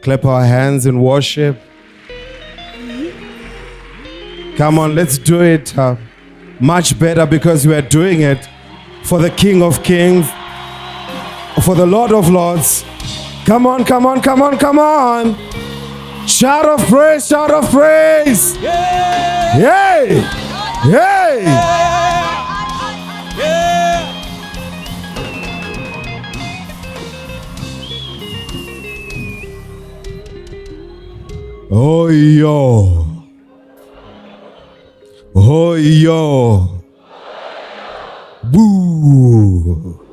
Clap our hands in worship. Come on, let's do it much better because we are doing it for the King of Kings, for the Lord of Lords. Come on, come on, come on, come on. Shout of praise, shout of praise. Yeah. Yay. Yay. Yeah. Oh, yo. Oh, yo. Boo.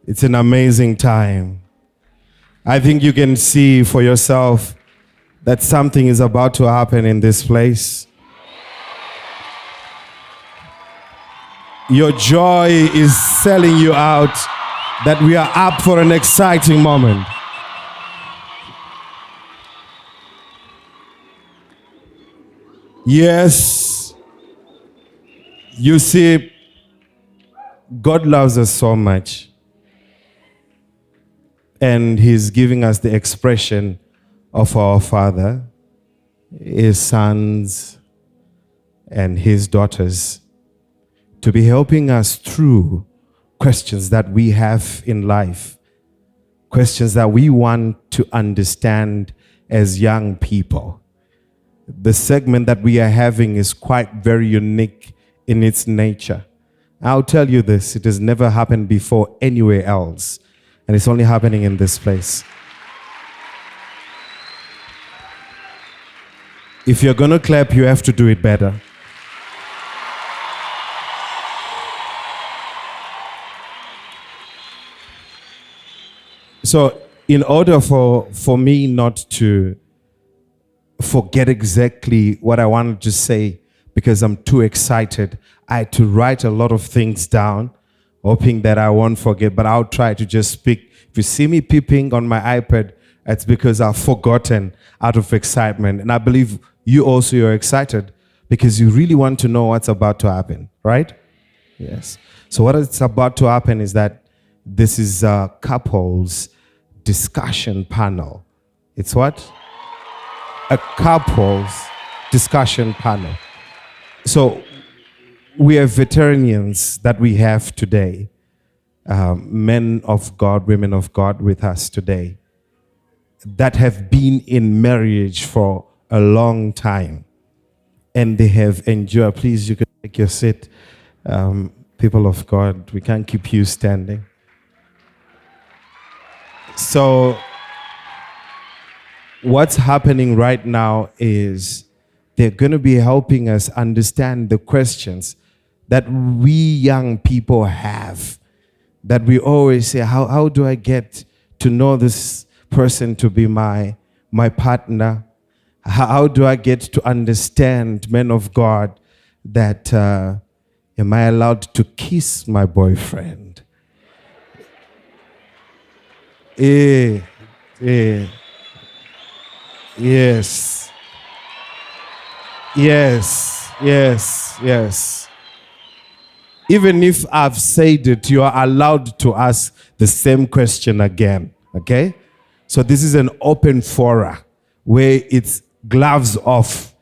It's an amazing time. I think you can see for yourself that something is about to happen in this place. Your joy is selling you out that we are up for an exciting moment. Yes, you see, God loves us so much. And He's giving us the expression of our Father, His sons, and His daughters to be helping us through questions that we have in life, questions that we want to understand as young people. The segment that we are having is quite very unique in its nature. I'll tell you this, it has never happened before anywhere else, and it's only happening in this place. If you're going to clap, you have to do it better. So, in order for me not to forget exactly what I wanted to say because I'm too excited, I had to write a lot of things down, hoping that I won't forget, but I'll try to just speak. If you see me peeping on my iPad, it's because I've forgotten out of excitement. And I believe you also are excited because you really want to know what's about to happen, right? Yes. So what is about to happen is that this is a couples discussion panel. It's what? A couples discussion panel. So we have veterans that we have today, men of God, women of God with us today that have been in marriage for a long time and they have enjoyed. Please, you can take your seat. People of God, we can't keep you standing. So what's happening right now is they're going to be helping us understand the questions that we young people have, that we always say, how do I get to know this person to be my partner? How do I get to understand, men of God, that am I allowed to kiss my boyfriend? Yes. Yes, yes, yes. Even if I've said it, you are allowed to ask the same question again, okay? So this is an open forum where it's gloves off.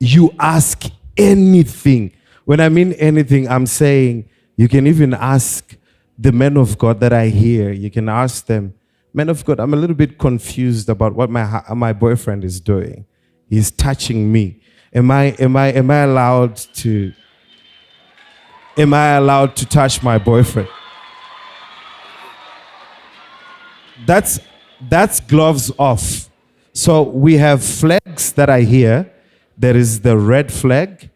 You ask anything. When I mean anything, I'm saying you can even ask the men of God that I hear. You can ask them, men of God, I'm a little bit confused about what my boyfriend is doing. He's touching me. Am I allowed to touch my boyfriend? That's gloves off. So we have flags that I hear. There is the red flag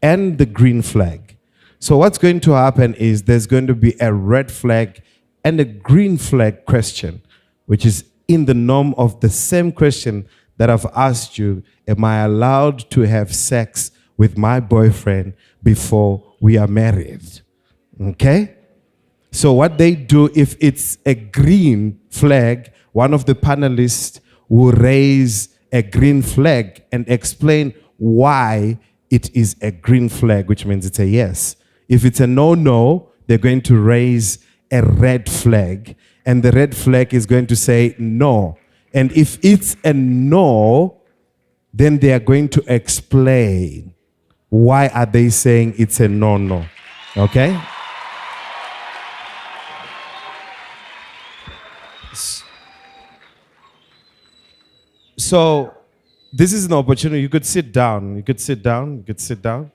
and the green flag. So what's going to happen is there's going to be a red flag and a green flag question, which is in the norm of the same question that I've asked you. Am I allowed to have sex with my boyfriend before we are married? Okay? So what they do, if it's a green flag, one of the panelists will raise a green flag and explain why it is a green flag, which means it's a yes. If it's a no, they're going to raise a red flag, and the red flag is going to say no. And if it's a no, then they are going to explain why are they saying it's a no. Okay? So this is an opportunity. You could sit down. You could sit down. You could sit down.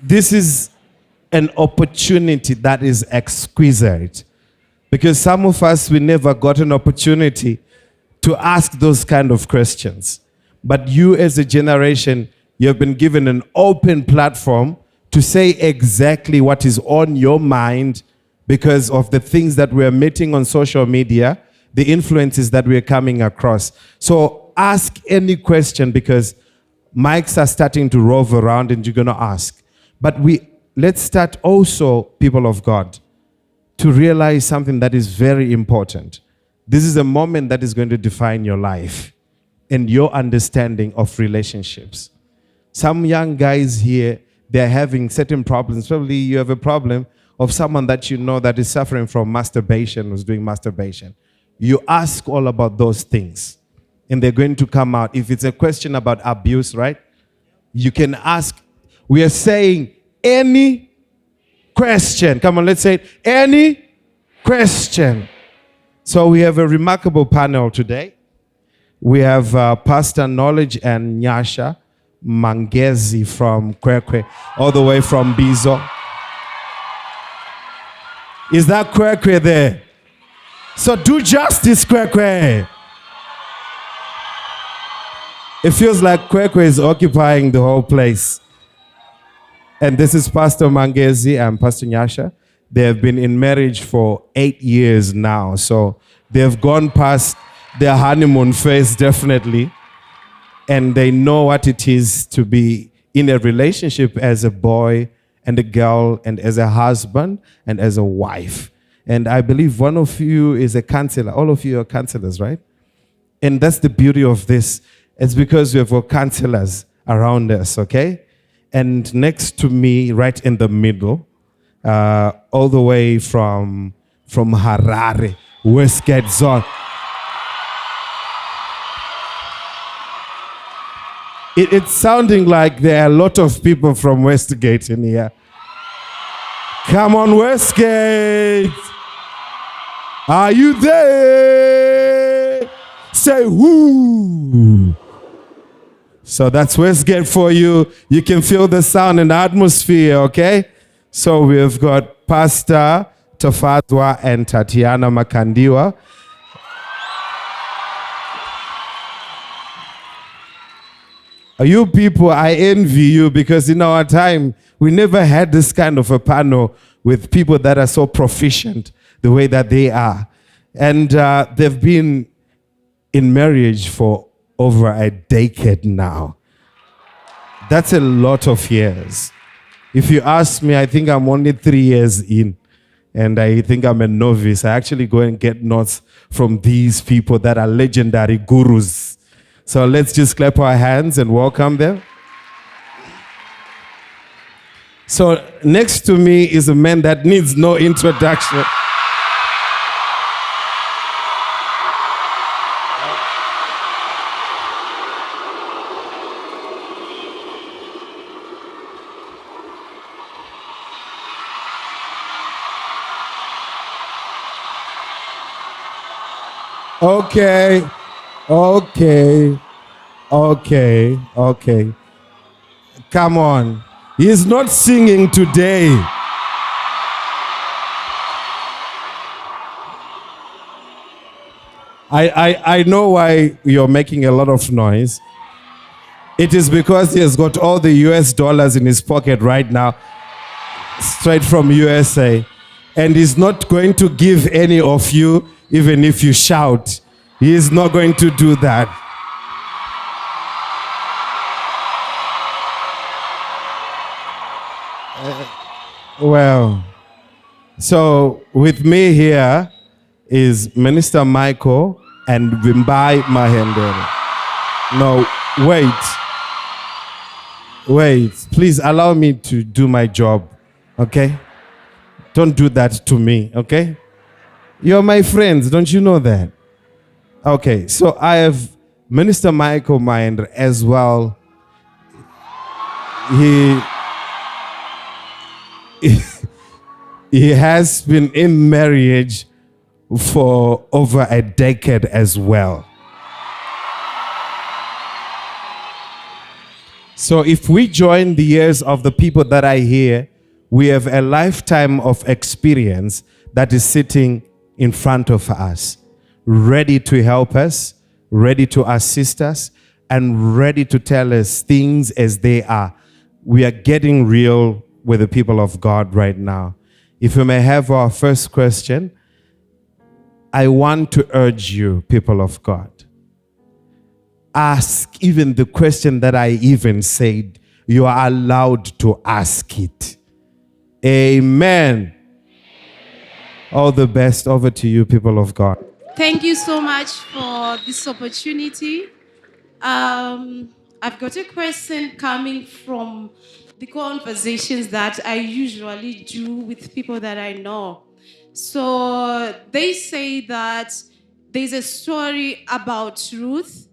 This is an opportunity that is exquisite. Because some of us, we never got an opportunity to ask those kind of questions. But you as a generation, you have been given an open platform to say exactly what is on your mind because of the things that we are meeting on social media, the influences that we are coming across. So ask any question because mics are starting to rove around and you're going to ask. But let's start also, people of God, to realize something that is very important. This is a moment that is going to define your life and your understanding of relationships. Some young guys here, they're having certain problems. Probably you have a problem of someone that you know that is suffering from masturbation, was doing masturbation. You ask all about those things, and they're going to come out. If it's a question about abuse, right? You can ask. We are saying any question. Come on, let's say it. Any question. So we have a remarkable panel today. We have Pastor Knowledge and Nyasha Mangezi from Kwekwe, all the way from Bizo. Is that Kwekwe there? So do justice, Kwekwe. It feels like Kwekwe is occupying the whole place. And this is Pastor Mangezi and Pastor Nyasha. They have been in marriage for 8 years now. So they have gone past their honeymoon phase, definitely. And they know what it is to be in a relationship as a boy and a girl and as a husband and as a wife. And I believe one of you is a counselor. All of you are counselors, right? And that's the beauty of this. It's because we have counselors around us, okay? And next to me, right in the middle, all the way from Harare, Westgate Zone. It's sounding like there are a lot of people from Westgate in here. Come on, Westgate. Are you there? Say whoo. So that's Westgate for you. You can feel the sound and atmosphere, okay? So we've got Pastor Tofadwa and Tatiana Makandiwa. You people, I envy you because in our time, we never had this kind of a panel with people that are so proficient the way that they are. And they've been in marriage for over a decade now. That's a lot of years. If you ask me, I think I'm only 3 years in. And I think I'm a novice. I actually go and get notes from these people that are legendary gurus. So let's just clap our hands and welcome them. So next to me is a man that needs no introduction. Okay. Come on. He's not singing today. I know why you're making a lot of noise. It is because he has got all the US dollars in his pocket right now, straight from USA. And he's not going to give any of you, even if you shout. He is not going to do that. Well, so with me here is Minister Michael and Wimbai Mahendere. No, wait. Please allow me to do my job, okay? Don't do that to me, okay? You're my friends, don't you know that? Okay, so I have Minister Michael Mind as well. He he has been in marriage for over a decade as well. So if we join the years of the people that are here, we have a lifetime of experience that is sitting in front of us, ready to help us, ready to assist us, and ready to tell us things as they are. We are getting real with the people of God right now. If we may have our first question, I want to urge you, people of God, ask even the question that I even said. You are allowed to ask it. Amen. All the best. Over to you, people of God. Thank you so much for this opportunity. I've got a question coming from the conversations that I usually do with people that I know. So they say that there's a story about Ruth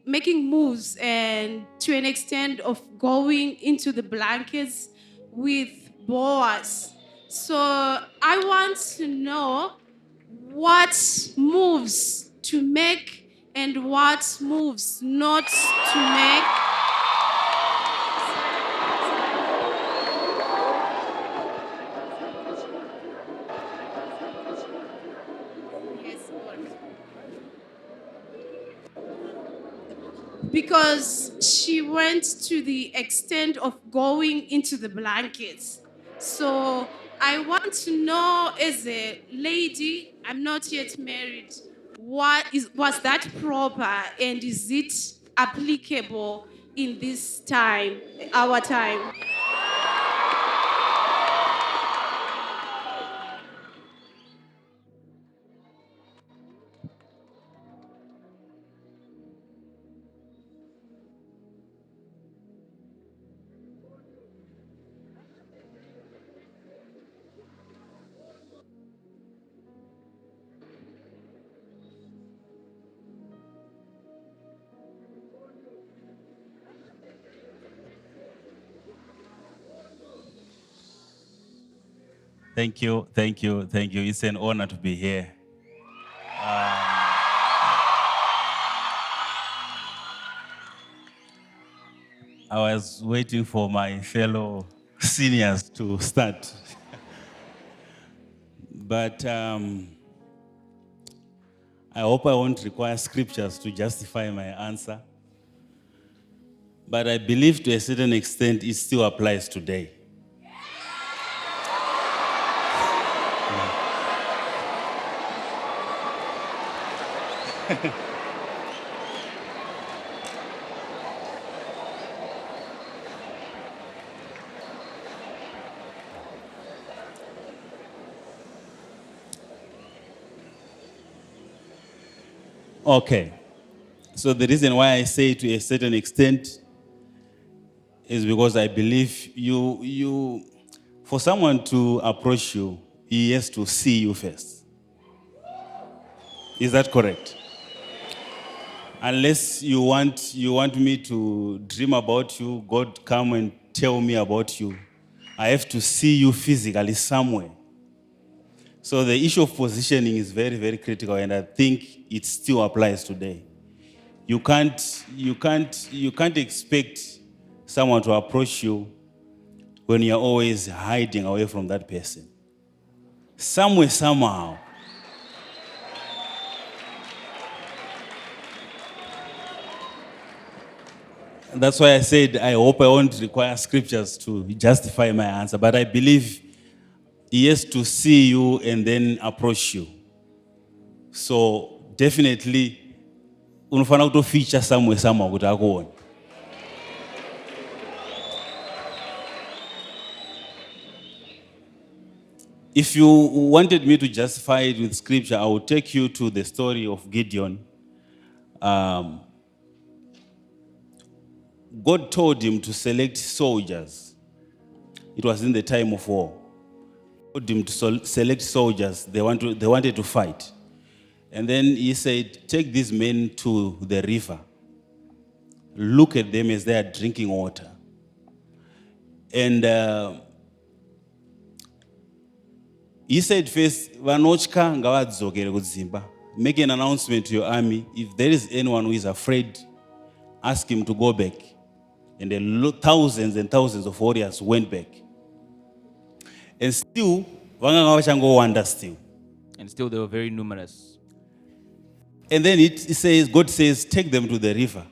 making moves, and to an extent of going into the blankets with Boaz. So I want to know what moves to make and what moves not to make. Yes, Lord. Because she went to the extent of going into the blankets. So I want to know, as a lady, I'm not yet married, was that proper, and is it applicable in this time, our time? Thank you, thank you, thank you. It's an honor to be here. I was waiting for my fellow seniors to start. But I hope I won't require scriptures to justify my answer. But I believe to a certain extent it still applies today. Okay. So the reason why I say to a certain extent is because I believe for someone to approach you, he has to see you first. Is that correct? Unless you want me to dream about you, God come and tell me about you, I have to see you physically somewhere. So the issue of positioning is very, very critical, and I think it still applies today. You can't expect someone to approach you when you're always hiding away from that person. Somewhere, somehow. That's why I said I hope I won't require scriptures to justify my answer, but I believe he has to see you and then approach you. So definitely, unofana kutoficha somewhere somehow kuti akuone. If you wanted me to justify it with scripture, I will take you to the story of Gideon. God told him to select soldiers. It was in the time of war. God told him to select soldiers. They wanted to fight. And then he said, take these men to the river. Look at them as they are drinking water. And he said first, vanotya ngavadzokere kudzimba. Make an announcement to your army. If there is anyone who is afraid, ask him to go back. And thousands and thousands of warriors went back. And still, vanga vachangowanda still. And still they were very numerous. And then it says, God says, take them to the river.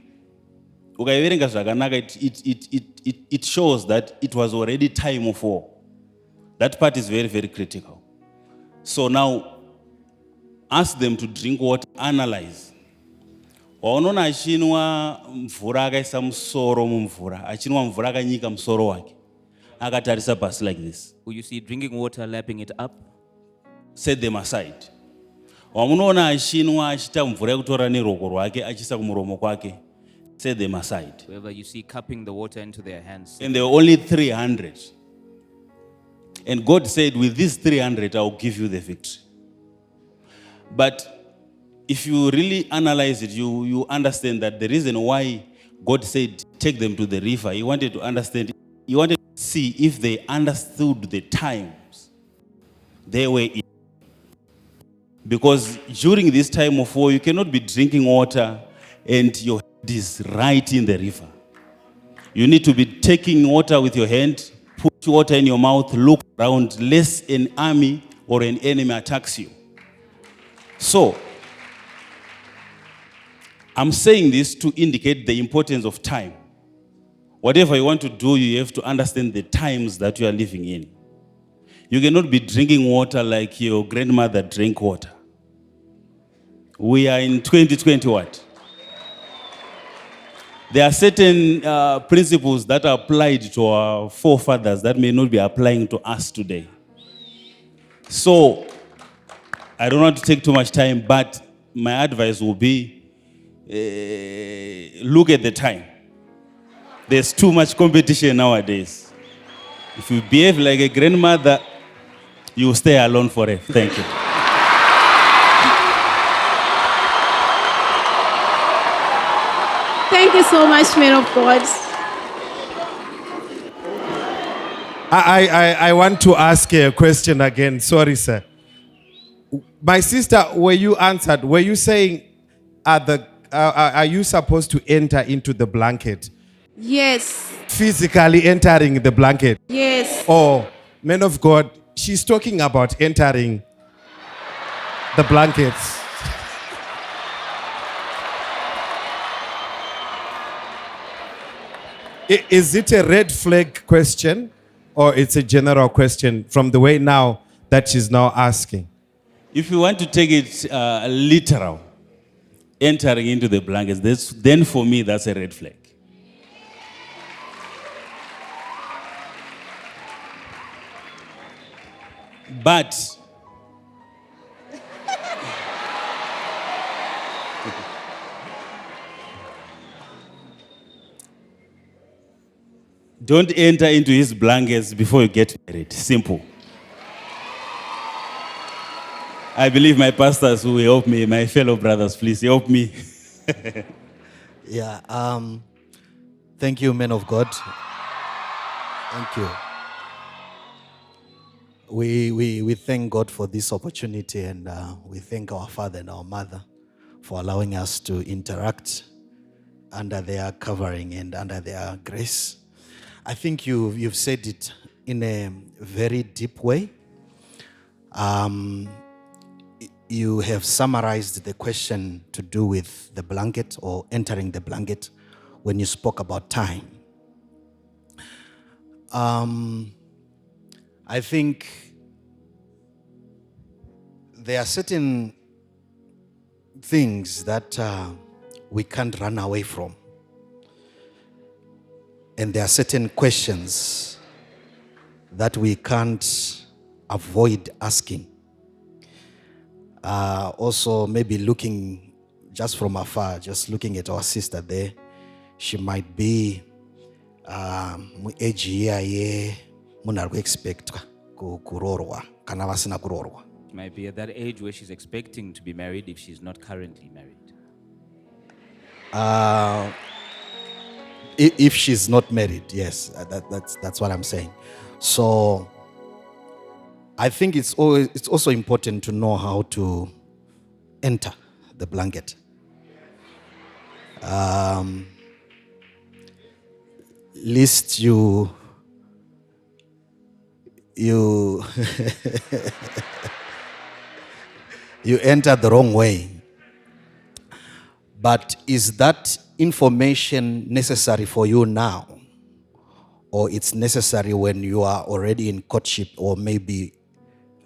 It shows that it was already time of war. That part is very, very critical. So now, ask them to drink water, analyze. Waonona achinwa mvura akaisa musoro mumvura, achinwa mvura akanyika musoro wake. Akatarisa pasi like this. Who you see drinking water, lapping it up. Set them aside. Wamunoona achinwa achita mvura yekutora neroko rwake achisa kumuromo kwake. Set them aside. Whoever you see cupping the water into their hands. And there were only 300. And God said, with these 300, I will give you the victory. But if you really analyze it, you understand that the reason why God said, take them to the river, He wanted to understand, He wanted to see if they understood the times they were in. Because during this time of war, you cannot be drinking water and your head is right in the river. You need to be taking water with your hand, put water in your mouth, look around, lest an army or an enemy attacks you. So, I'm saying this to indicate the importance of time. Whatever you want to do, you have to understand the times that you are living in. You cannot be drinking water like your grandmother drank water. We are in 2020 what? There are certain principles that are applied to our forefathers that may not be applying to us today. So, I don't want to take too much time, but my advice will be, look at the time. There's too much competition nowadays. If you behave like a grandmother, you will stay alone forever. Thank you. Thank you so much, man of God. I want to ask a question again. Sorry, sir. My sister, were you answered? Were you saying, are you supposed to enter into the blanket? Yes. Physically entering the blanket? Yes. Oh, man of God, she's talking about entering the blankets. Is it a red flag question or it's a general question from the way now that she's now asking? If you want to take it literal, entering into the blankets, then for me that's a red flag. But don't enter into his blankets before you get married. Simple. I believe my pastors will help me, my fellow brothers, please help me. Yeah, thank you, men of God. Thank you. We thank God for this opportunity, and we thank our father and our mother for allowing us to interact under their covering and under their grace. I think you've said it in a very deep way. You have summarized the question to do with the blanket or entering the blanket when you spoke about time. I think there are certain things that we can't run away from. And there are certain questions that we can't avoid asking. Also, maybe looking just from afar, just looking at our sister there, she might be age here munari kuexpectwa kurorwa kana vasina kurorwa. She might be at that age where she's expecting to be married if she's not currently married. If she's not married, yes, that's what I'm saying. So I think it's also important to know how to enter the blanket. Lest you you enter the wrong way. But is that information necessary for you now? Or it's necessary when you are already in courtship, or maybe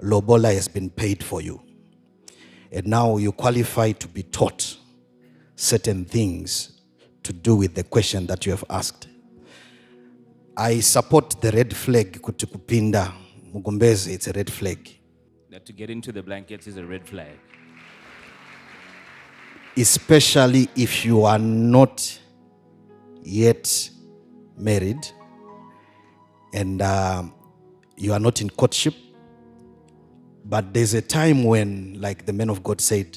lobola has been paid for you, and now you qualify to be taught certain things to do with the question that you have asked? I support the red flag kuti kupinda mugombezi. It's a red flag, That to get into the blankets is a red flag. especially if you are not yet married and you are not in courtship. But there's a time when, like the man of God said,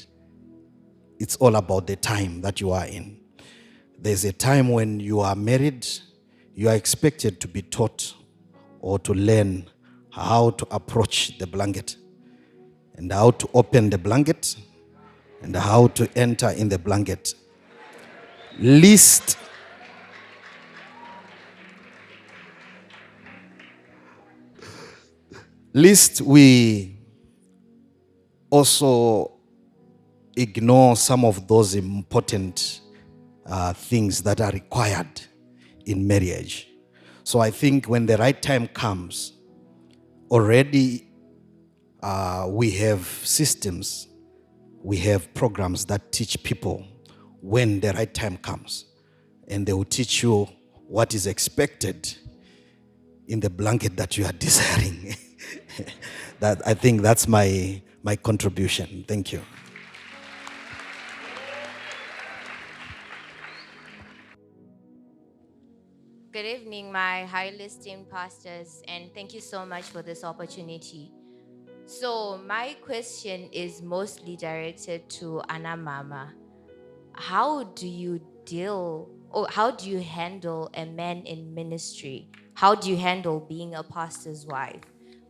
it's all about the time that you are in. There's a time when you are married, you are expected to be taught or to learn how to approach the blanket and how to open the blanket and how to enter in the blanket. Lest we also ignore some of those important things that are required in marriage. So I think when the right time comes, already we have systems, we have programs that teach people when the right time comes, and they will teach you what is expected in the blanket that you are desiring. That, I think that's my contribution. Thank you. Good evening, my highly esteemed pastors, and thank you so much for this opportunity. So my question is mostly directed to Anna Mama. How do you handle a man in ministry? How do you handle being a pastor's wife?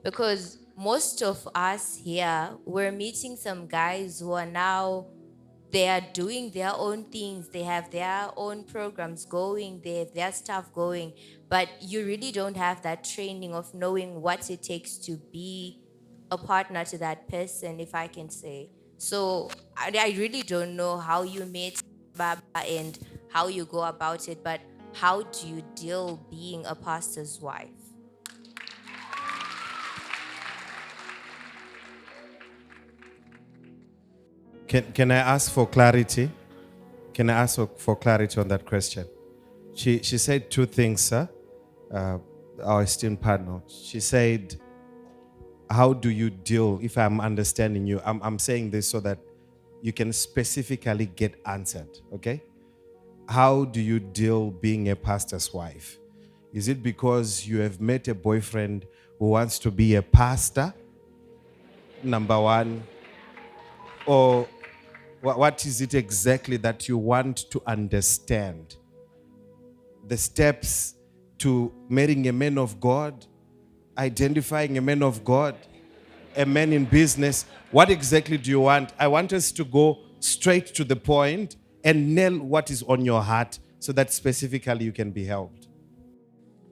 Because most of us here, we're meeting some guys who are now, they are doing their own things, they have their own programs going, they have their stuff going, but you really don't have that training of knowing what it takes to be a partner to that person, if I can say. So I really don't know how you meet Baba and how you go about it, but how do you deal being a pastor's wife? Can I ask for clarity? Can I ask for clarity on that question? She said two things, sir. Our esteemed partner. She said, how do you deal, if I'm understanding you, I'm saying this so that you can specifically get answered, okay? How do you deal being a pastor's wife? Is it because you have met a boyfriend who wants to be a pastor? Number one. Or what is it exactly that you want to understand? The steps to marrying a man of God, identifying a man of God, a man in business. What exactly do you want? I want us to go straight to the point and nail what is on your heart so that specifically you can be helped.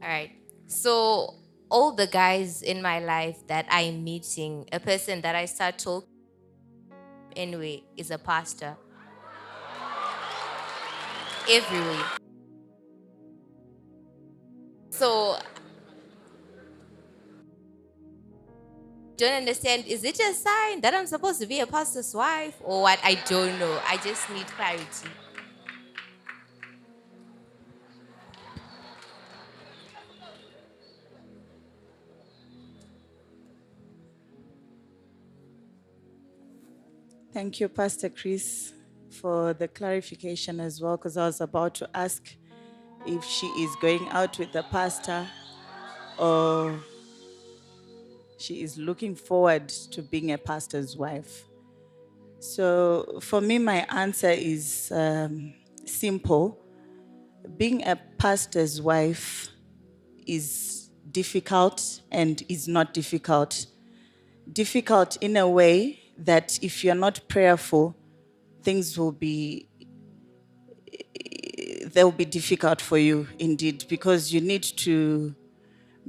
All right. So all the guys in my life that I'm meeting, a person that I start talking anyway is a pastor. Every week. So don't understand, is it a sign that I'm supposed to be a pastor's wife or what? I don't know. I just need clarity. Thank you, Pastor Chris, for the clarification as well, because I was about to ask if she is going out with the pastor or she is looking forward to being a pastor's wife. So for me, my answer is simple. Being a pastor's wife is difficult and is not difficult. Difficult in a way that if you're not prayerful, things will be they'll be difficult for you indeed, because you need to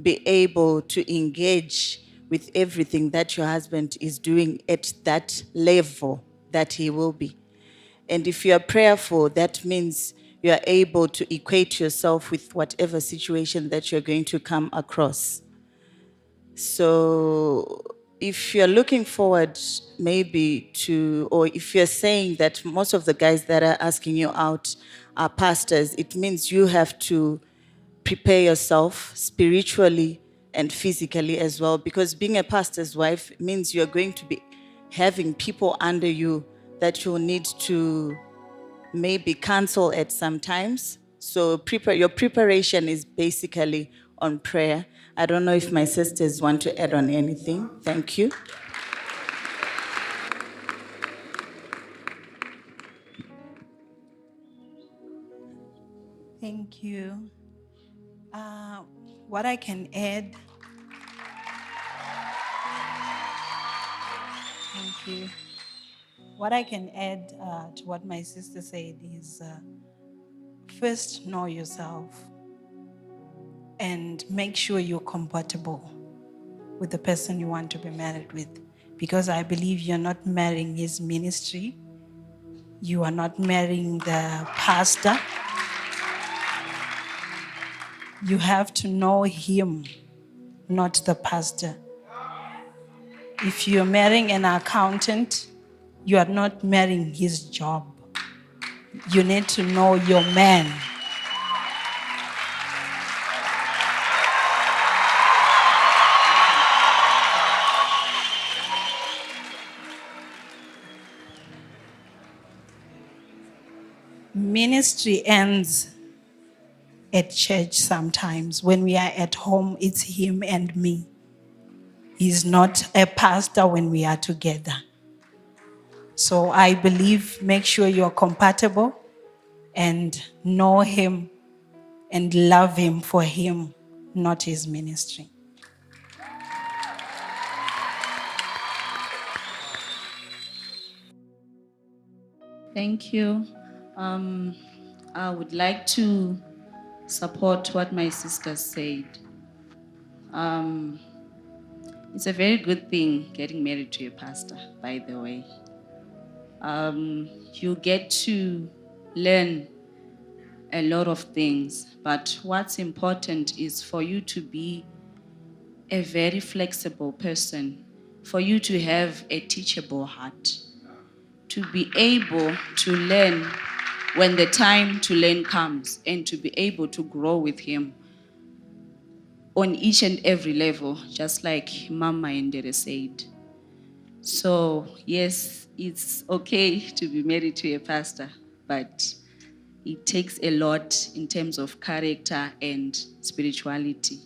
be able to engage with everything that your husband is doing at that level that he will be. And if you're prayerful, that means you're able to equate yourself with whatever situation that you're going to come across. So if you're looking forward maybe to, or if you're saying that most of the guys that are asking you out are pastors, it means you have to prepare yourself spiritually and physically as well, because being a pastor's wife means you're going to be having people under you that you'll need to maybe cancel at some times. So your preparation is basically on prayer. I don't know if my sisters want to add on anything. Thank you. Thank you. What I can add, thank you. What I can add to what my sister said is first know yourself and make sure you're compatible with the person you want to be married with. Because I believe you're not marrying his ministry, you are not marrying the pastor. You have to know him, not the pastor. If you're marrying an accountant, you are not marrying his job. You need to know your man. Ministry ends at church sometimes. When we are at home, it's him and me. He's not a pastor when we are together. So I believe make sure you're compatible and know him and love him for him, not his ministry. Thank you. I would like to support what my sister said. It's a very good thing getting married to a pastor, by the way. You get to learn a lot of things, but what's important is for you to be a very flexible person, for you to have a teachable heart, to be able to learn when the time to learn comes, and to be able to grow with him on each and every level, just like Mama Ndere said. So yes, it's okay to be married to a pastor, but it takes a lot in terms of character and spirituality.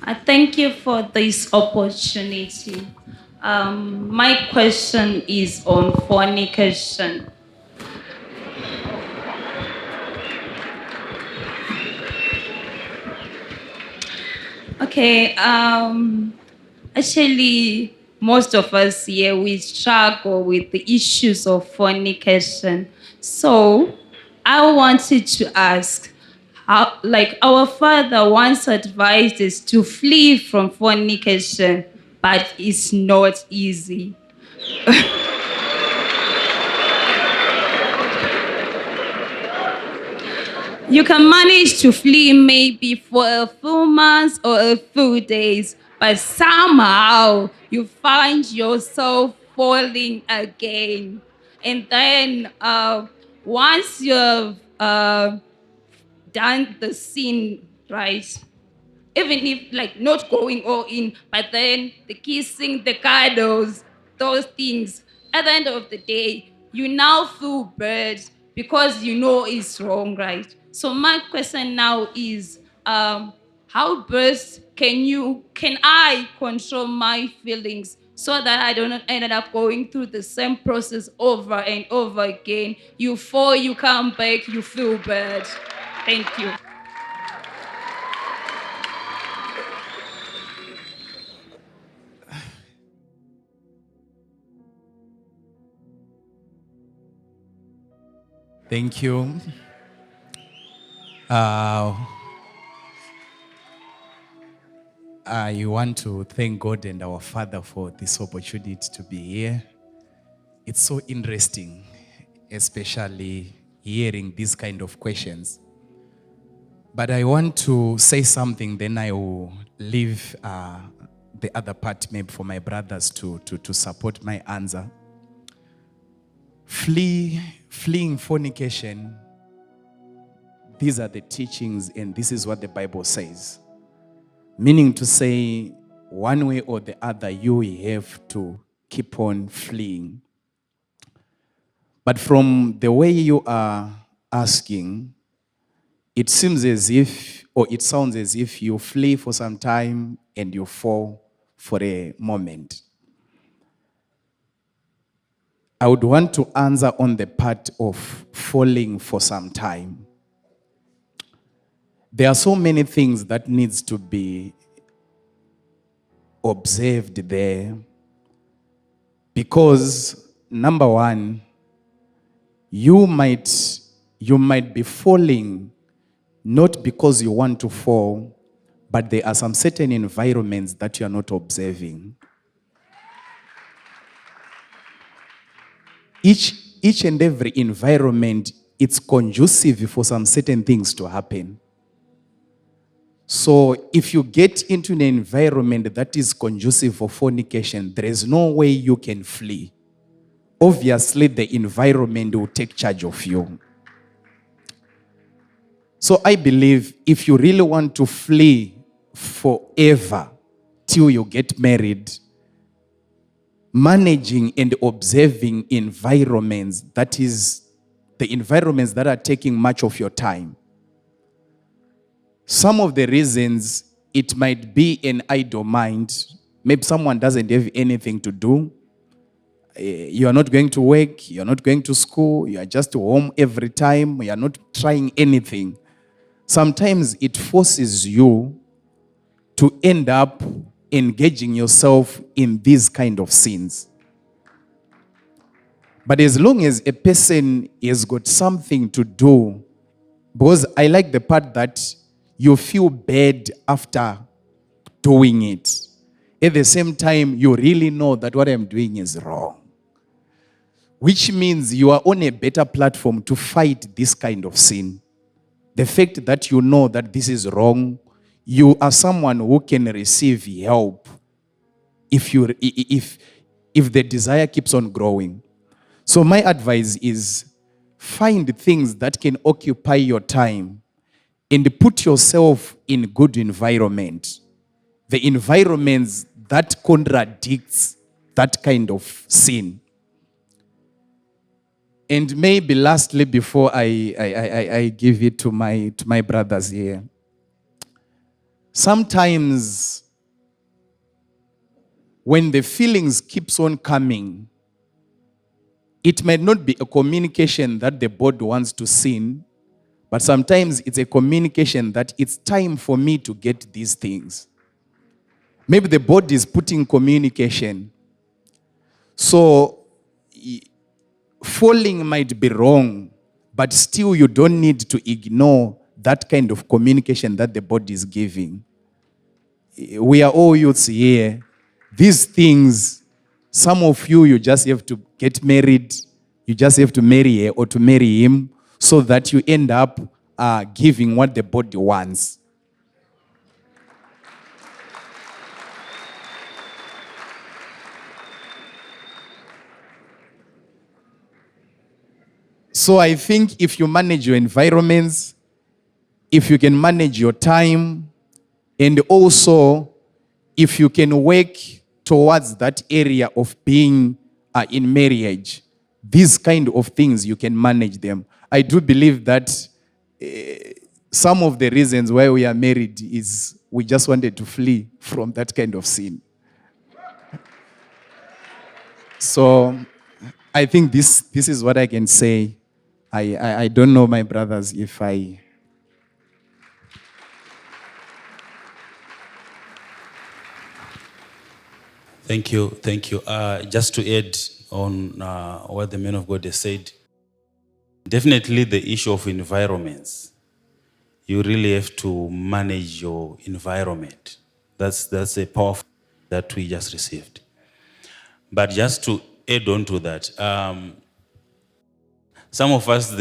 I thank you for this opportunity. My question is on fornication. Okay, actually, most of us here, we struggle with the issues of fornication. So, I wanted to ask, how, like our father once advised us to flee from fornication, but it's not easy. You can manage to flee maybe for a few months or a few days, but somehow you find yourself falling again. And then once you've done the sin, right? Even if like not going all in, but then the kissing, the cuddles, those things, at the end of the day, you now feel bad because you know it's wrong, right? So my question now is, how best can I control my feelings so that I don't end up going through the same process over and over again? You fall, you come back, you feel bad. Thank you. Thank you. I want to thank God and our Father for this opportunity to be here. It's so interesting, especially hearing these kind of questions. But I want to say something, then I will leave the other part maybe for my brothers to support my answer. Fleeing fornication, these are the teachings and this is what the Bible says. Meaning to say, one way or the other, you have to keep on fleeing. But from the way you are asking, it seems as if, or it sounds as if you flee for some time and you fall for a moment. I would want to answer on the part of falling for some time. There are so many things that needs to be observed there, because number one, you might be falling not because you want to fall, but there are some certain environments that you are not observing. Each and every environment, it's conducive for some certain things to happen. So if you get into an environment that is conducive for fornication, there is no way you can flee. Obviously, the environment will take charge of you. So I believe if you really want to flee forever till you get married, managing and observing environments, that is the environments that are taking much of your time. Some of the reasons, it might be an idle mind. Maybe someone doesn't have anything to do. You are not going to work, you are not going to school, you are just home every time, you are not trying anything. Sometimes it forces you to end up engaging yourself in these kind of sins. But as long as a person has got something to do, because I like the part that you feel bad after doing it. At the same time, you really know that what I'm doing is wrong. Which means you are on a better platform to fight this kind of sin. The fact that you know that this is wrong, you are someone who can receive help if the desire keeps on growing. So my advice is, find things that can occupy your time and put yourself in good environment. The environments that contradicts that kind of sin. And maybe lastly, before I give it to my brothers here, sometimes when the feelings keeps on coming, it might not be a communication that the body wants to sin, but sometimes it's a communication that it's time for me to get these things. Maybe the body is putting communication. So falling might be wrong, but still you don't need to ignore that kind of communication that the body is giving. We are all youths here. These things, some of you just have to get married. You just have to marry her or to marry him so that you end up giving what the body wants. So I think if you manage your environments, if you can manage your time, and also if you can work towards that area of being in marriage, these kind of things, you can manage them. I do believe that some of the reasons why we are married is we just wanted to flee from that kind of sin. So I think this is what I can say. I don't know, my brothers, if I... Thank you, thank you. Just to add on what the man of God has said, definitely the issue of environments. You really have to manage your environment. That's a powerful that we just received. But just to add on to that, some of us,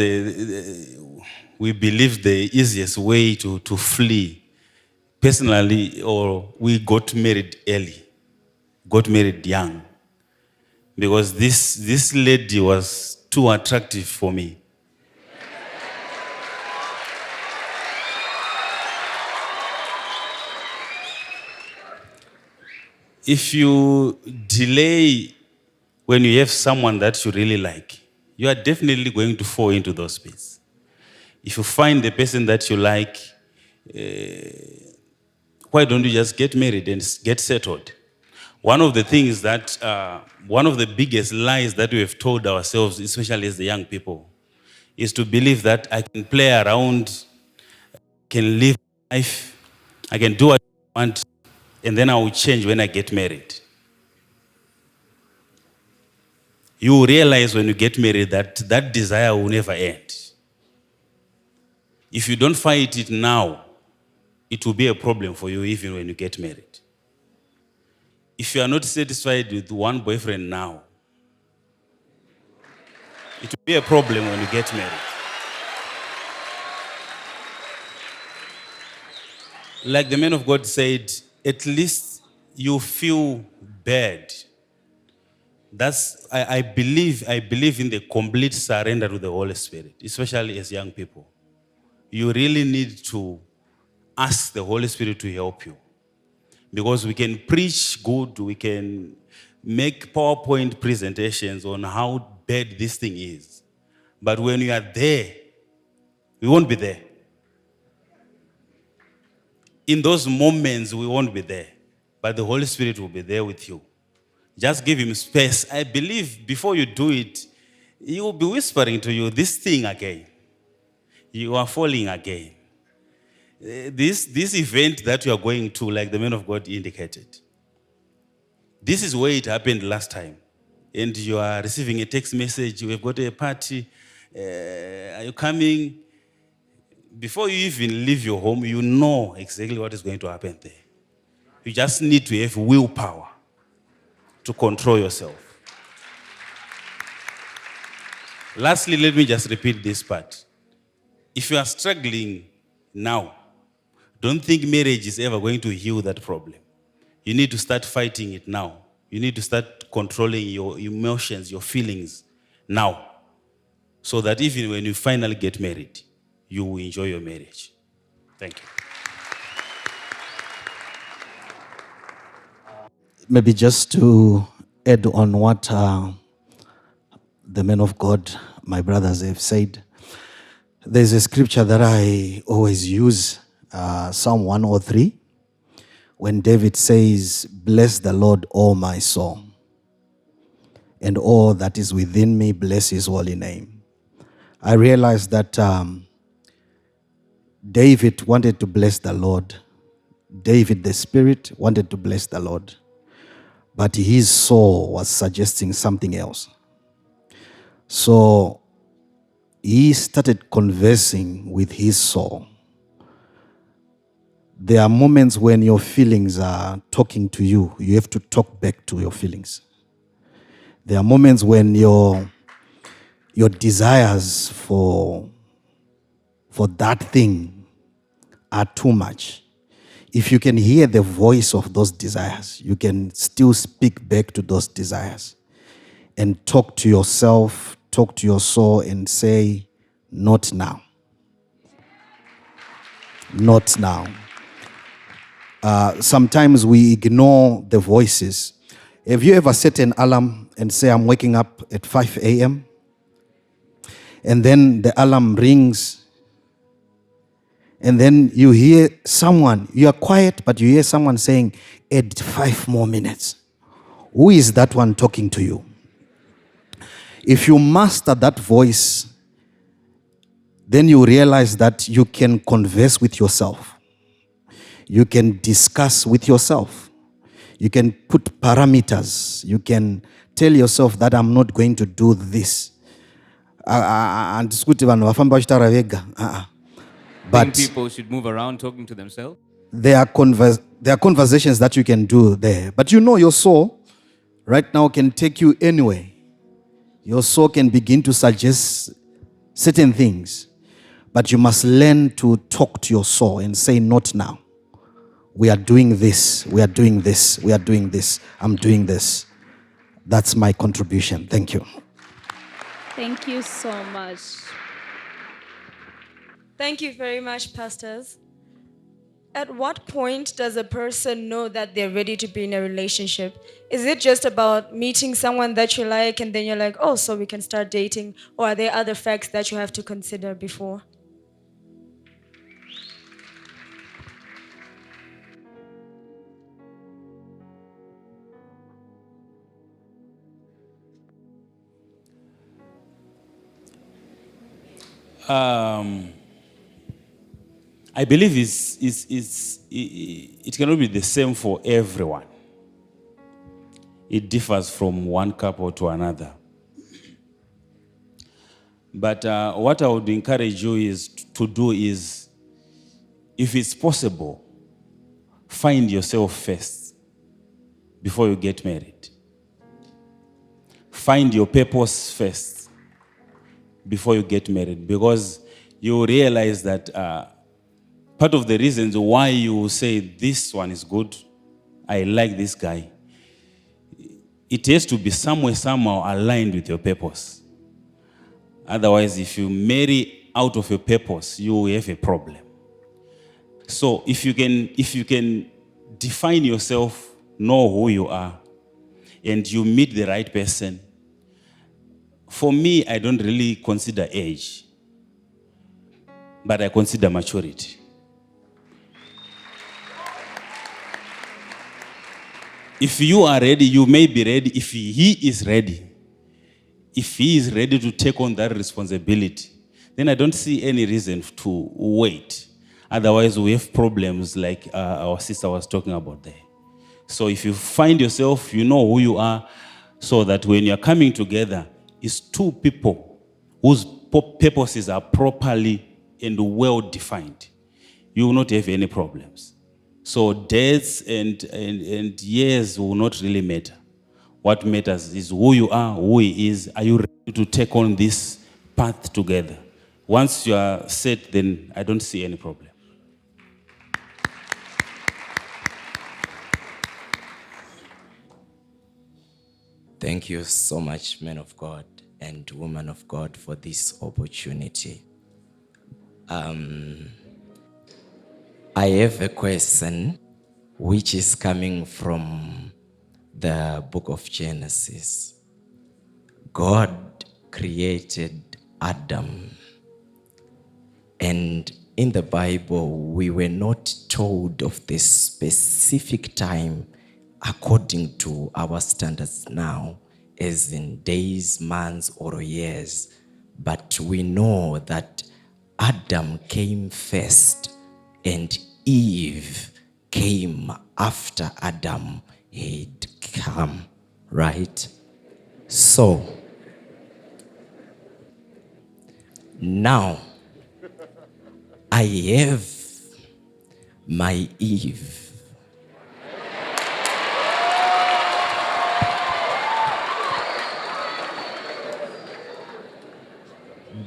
we believe the easiest way to flee, personally, or we got married early, got married young, because this lady was too attractive for me. If you delay when you have someone that you really like, you are definitely going to fall into those pits. If you find the person that you like, why don't you just get married and get settled? One of the things that, one of the biggest lies that we have told ourselves, especially as the young people, is to believe that I can play around, can live life, I can do what I want, and then I will change when I get married. You will realize when you get married that that desire will never end. If you don't fight it now, it will be a problem for you even when you get married. If you are not satisfied with one boyfriend now, it will be a problem when you get married. Like the man of God said, at least you feel bad. I believe in the complete surrender to the Holy Spirit, especially as young people. You really need to ask the Holy Spirit to help you. Because we can preach good, we can make PowerPoint presentations on how bad this thing is. But when you are there, we won't be there. In those moments, we won't be there. But the Holy Spirit will be there with you. Just give him space. I believe before you do it, he will be whispering to you, this thing again. You are falling again. This event that you are going to, like the man of God indicated, this is where it happened last time. And you are receiving a text message, you have got a party, are you coming? Before you even leave your home, you know exactly what is going to happen there. You just need to have willpower to control yourself. Lastly, let me just repeat this part. If you are struggling now, don't think marriage is ever going to heal that problem. You need to start fighting it now. You need to start controlling your emotions, your feelings now. So that even when you finally get married, you will enjoy your marriage. Thank you. Maybe just to add on what the men of God, my brothers, have said. There's a scripture that I always use, Psalm 103, when David says, "Bless the Lord, O my soul, and all that is within me, bless his holy name." I realized that David wanted to bless the Lord. David, the spirit, wanted to bless the Lord. But his soul was suggesting something else. So he started conversing with his soul. There are moments when your feelings are talking to you. You have to talk back to your feelings. There are moments when your desires for that thing are too much. If you can hear the voice of those desires, you can still speak back to those desires and talk to yourself, talk to your soul and say, not now. Not now. Sometimes we ignore the voices. Have you ever set an alarm and say, I'm waking up at 5 a.m.? and then the alarm rings, and then you hear someone, you are quiet, but you hear someone saying, add 5 more minutes. Who is that one talking to you? If you master that voice, then you realize that you can converse with yourself. You can discuss with yourself. You can put parameters. You can tell yourself that I'm not going to do this. Think But people should move around talking to themselves? there are conversations that you can do there. But you know your soul right now can take you anywhere. Your soul can begin to suggest certain things. But you must learn to talk to your soul and say, not now. We are doing this. We are doing this. We are doing this. I'm doing this. That's my contribution. Thank you. Thank you so much. Thank you very much, pastors. At what point does a person know that they're ready to be in a relationship? Is it just about meeting someone that you like and then you're like, oh, so we can start dating? Or are there other facts that you have to consider before? I believe it cannot be the same for everyone. It differs from one couple to another. But what I would encourage you to do is, if it's possible, find yourself first before you get married. Find your purpose first before you get married, because you realize that part of the reasons why you say this one is good, I like this guy, it has to be somehow aligned with your purpose. Otherwise, if you marry out of your purpose, you will have a problem. So if you can define yourself, know who you are, and you meet the right person, for me, I don't really consider age, but I consider maturity. If you are ready, you may be ready. If he is ready to take on that responsibility, then I don't see any reason to wait. Otherwise, we have problems like our sister was talking about there. So if you find yourself, you know who you are, so that when you're coming together, it's two people whose purposes are properly and well defined. You will not have any problems. So dates and years will not really matter. What matters is who you are, who he is. Are you ready to take on this path together? Once you are set, then I don't see any problem. Thank you so much, men of God and women of God, for this opportunity. I have a question which is coming from the book of Genesis. God created Adam, and in the Bible, we were not told of the specific time according to our standards now, as in days, months, or years. But we know that Adam came first and Eve came after Adam had come, right? So, now, I have my Eve.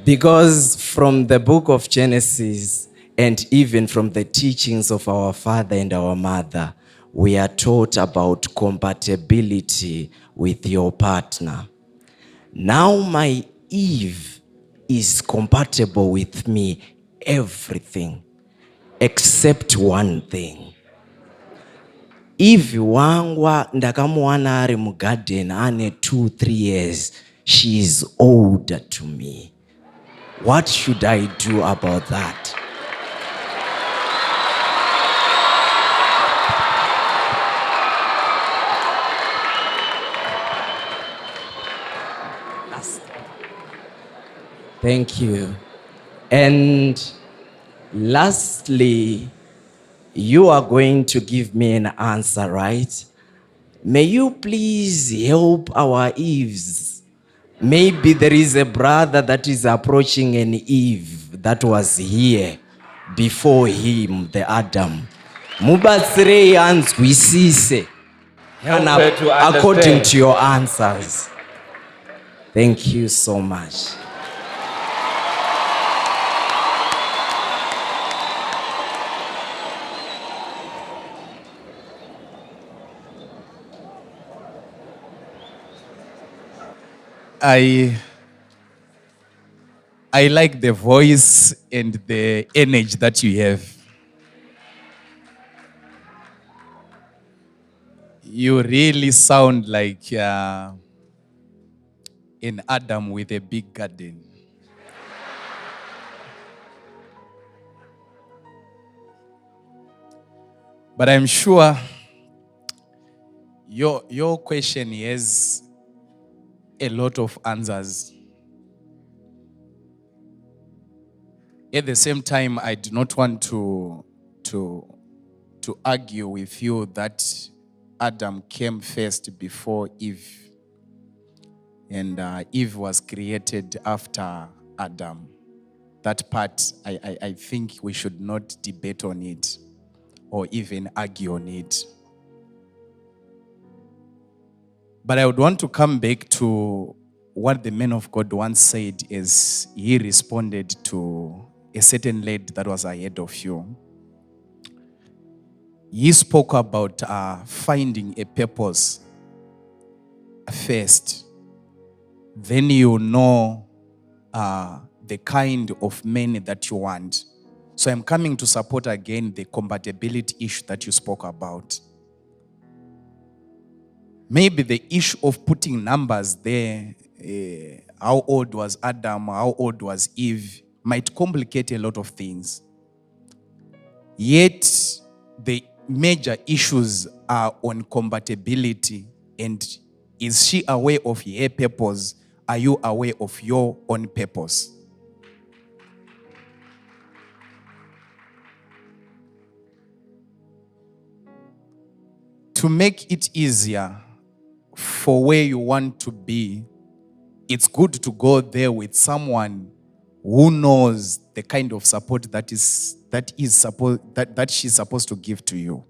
Because from the book of Genesis and even from the teachings of our father and our mother, we are taught about compatibility with your partner. Now my Eve is compatible with me, everything, except one thing. Eve wangwa ndakamuwana ari mugarden ane 2-3 years, she is older to me. What should I do about that? Thank you. And lastly, you are going to give me an answer, right? May you please help our Eves. Maybe there is a brother that is approaching an Eve that was here before him, the Adam. Mubatsire anzwisise. Help And her to according understand. to your answers. Thank you so much. I like the voice and the energy that you have. You really sound like an Adam with a big garden. But I'm sure your question has a lot of answers. At the same time, I do not want to argue with you that Adam came first before Eve, and Eve was created after Adam. That part, I think we should not debate on it or even argue on it. But I would want to come back to what the man of God once said as he responded to a certain lady that was ahead of you. He spoke about finding a purpose first. Then you know the kind of men that you want. So I'm coming to support again the compatibility issue that you spoke about. Maybe the issue of putting numbers there, how old was Adam, how old was Eve, might complicate a lot of things. Yet, the major issues are on compatibility, and is she aware of her purpose? Are you aware of your own purpose? To make it easier for where you want to be, it's good to go there with someone who knows the kind of support that she's supposed to give to you.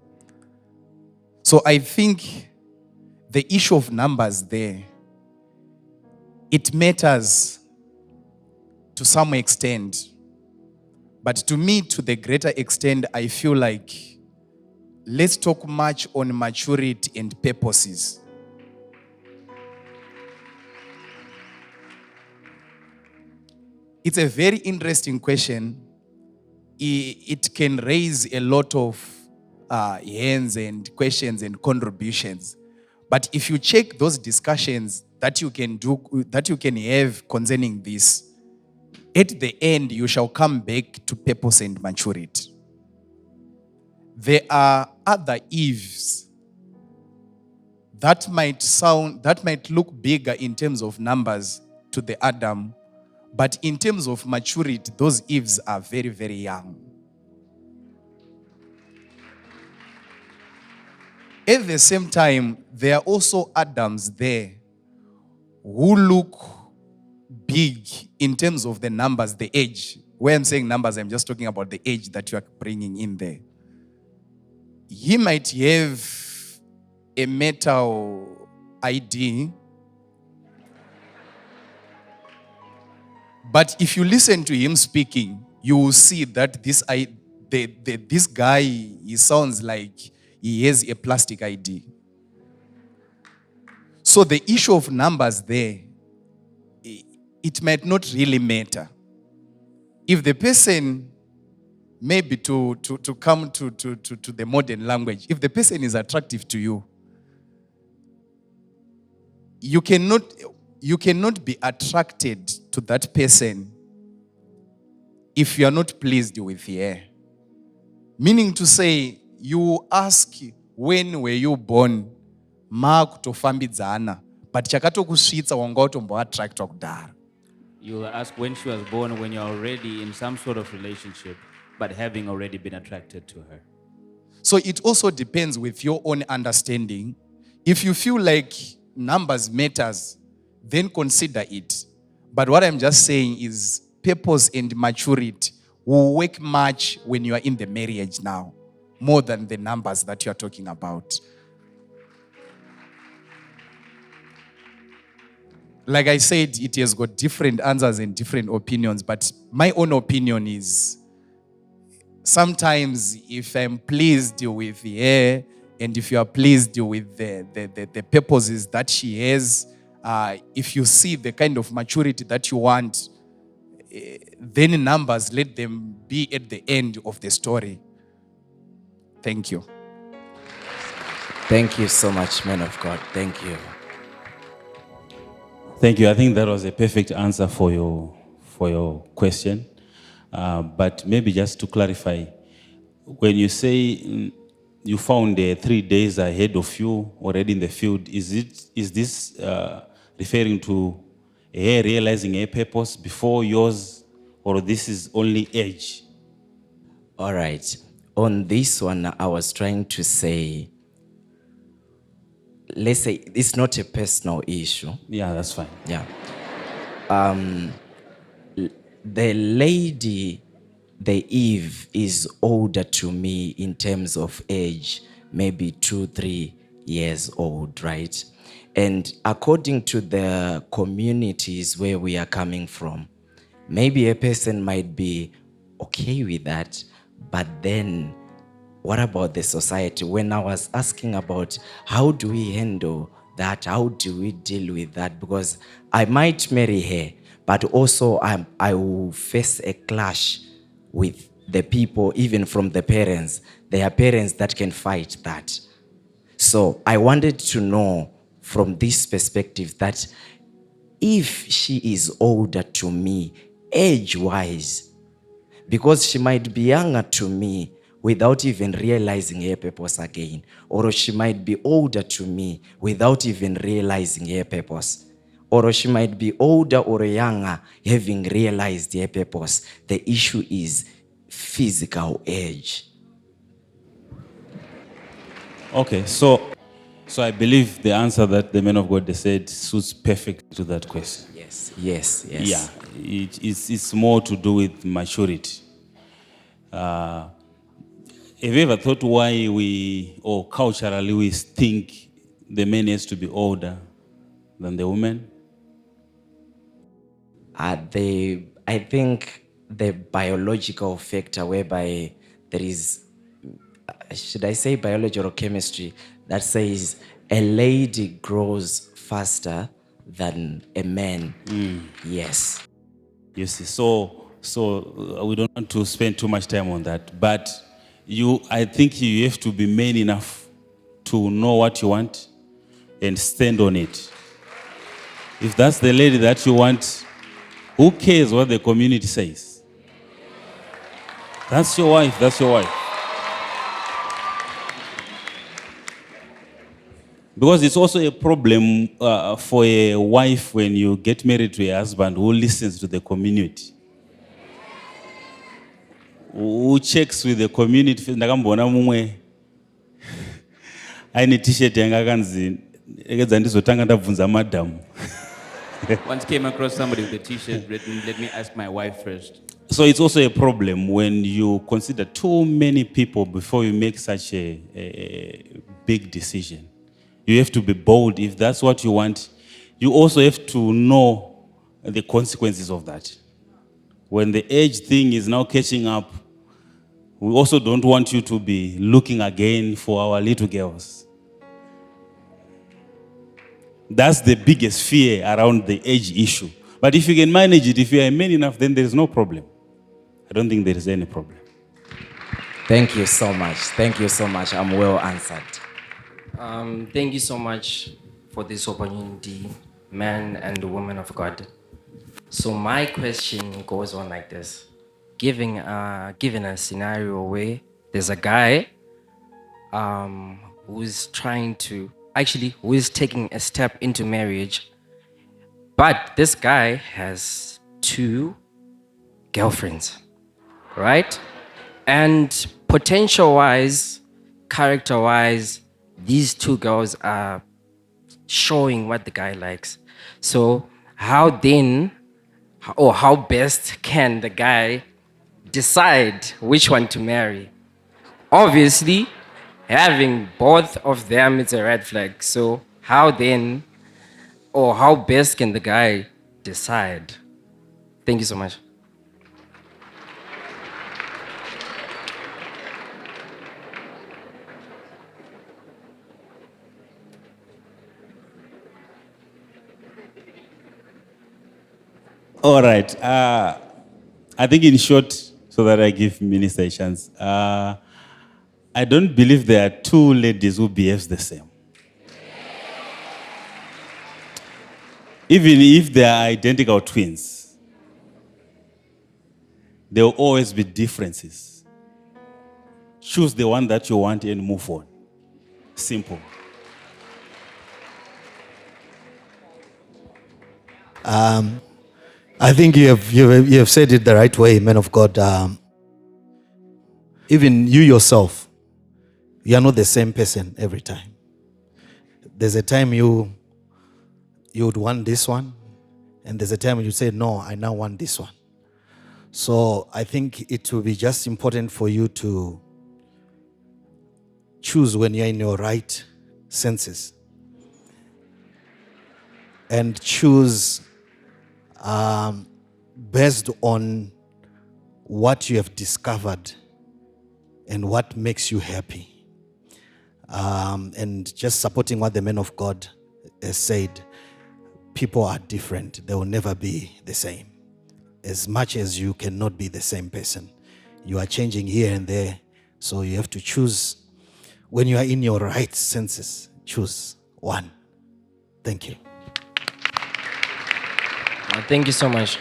So I think the issue of numbers there, it matters to some extent. But to me, to the greater extent, I feel like let's talk much on maturity and purposes. It's a very interesting question. It can raise a lot of hands and questions and contributions. But if you check those discussions that you can do, that you can have concerning this, at the end, you shall come back to purpose and maturity. There are other Eves that might look bigger in terms of numbers to the Adam, but in terms of maturity, those Eves are very, very young. At the same time, there are also Adams there who look big in terms of the numbers, the age. When I'm saying numbers, I'm just talking about the age that you are bringing in there. He might have a metal ID, but if you listen to him speaking, you will see that this guy, he sounds like he has a plastic ID. So the issue of numbers there, it might not really matter. If the person, maybe to come to the modern language, if the person is attractive to you, you cannot be attracted to that person if you are not pleased with her. Meaning to say, you ask, when were you born? Ma kutofambidzana. But chakatokusvitsa wanga utomboattractwa kudhara. You will ask when she was born, when you're already in some sort of relationship, but having already been attracted to her. So it also depends with your own understanding. If you feel like numbers matters, then consider it. But what I'm just saying is purpose and maturity will work much when you are in the marriage now, more than the numbers that you are talking about. Like I said, it has got different answers and different opinions, but my own opinion is sometimes if I'm pleased with her and if you are pleased with the purposes that she has, if you see the kind of maturity that you want, then in numbers, let them be at the end of the story. Thank you. Thank you so much, man of God. Thank you. Thank you. I think that was a perfect answer for your question. But maybe just to clarify, when you say you found 3 days ahead of you already in the field, is this referring to her realizing her purpose before yours, or this is only age? All right. On this one, I was trying to say, let's say it's not a personal issue. Yeah, that's fine. Yeah. The lady, the Eve, is older to me in terms of age, maybe 2-3 years old, right? And according to the communities where we are coming from, maybe a person might be okay with that, but then what about the society? When I was asking about how do we handle that, how do we deal with that? Because I might marry her, but also I will face a clash with the people, even from the parents. There are parents that can fight that. So I wanted to know from this perspective that if she is older to me, age-wise, because she might be younger to me without even realizing her purpose again, or she might be older to me without even realizing her purpose, or she might be older or younger having realized her purpose. The issue is physical age. Okay, so I believe the answer that the man of God said suits perfect to that question. Yes. Yeah, it's more to do with maturity. Have you ever thought why or culturally we think the man has to be older than the woman? I think the biological factor whereby there is, should I say biology or chemistry, that says a lady grows faster than a man. Yes. You see, so we don't want to spend too much time on that. But I think you have to be man enough to know what you want and stand on it. If that's the lady that you want, who cares what the community says? That's your wife, that's your wife. Because it's also a problem for a wife when you get married to a husband who listens to the community, who checks with the community. Ndakambona mumwe aine t-shirt yanga akanzi ekedza ndizotanga ndabvunza madam. Once came across somebody with a t-shirt written, "Let me ask my wife first." So it's also a problem when you consider too many people before you make such a big decision. You have to be bold. If that's what you want, you also have to know the consequences of that. When the age thing is now catching up, we also don't want you to be looking again for our little girls. That's the biggest fear around the age issue. But if you can manage it, if you are man enough, then there is no problem. I don't think there is any problem. Thank you so much. Thank you so much. I'm well answered. Thank you so much for this opportunity, man and woman of God. So my question goes on like this. given a scenario where there's a guy who is taking a step into marriage, but this guy has 2 girlfriends, right? And potential-wise, character-wise, these 2 girls are showing what the guy likes. So how best can the guy decide which one to marry? Obviously, having both of them is a red flag. So how best can the guy decide? Thank you so much. All right. I think in short, so that I give Minister a chance, I don't believe there are 2 ladies who behave the same. Even if they are identical twins, there will always be differences. Choose the one that you want and move on. Simple. I think you have said it the right way, man of God. Even you yourself, you are not the same person every time. There's a time you would want this one, and there's a time when you say, no, I now want this one. So I think it will be just important for you to choose when you're in your right senses, and choose based on what you have discovered and what makes you happy. And just supporting what the man of God has said, people are different. They will never be the same. As much as you cannot be the same person, you are changing here and there. So you have to choose when you are in your right senses. Choose one. Thank you. Thank you so much.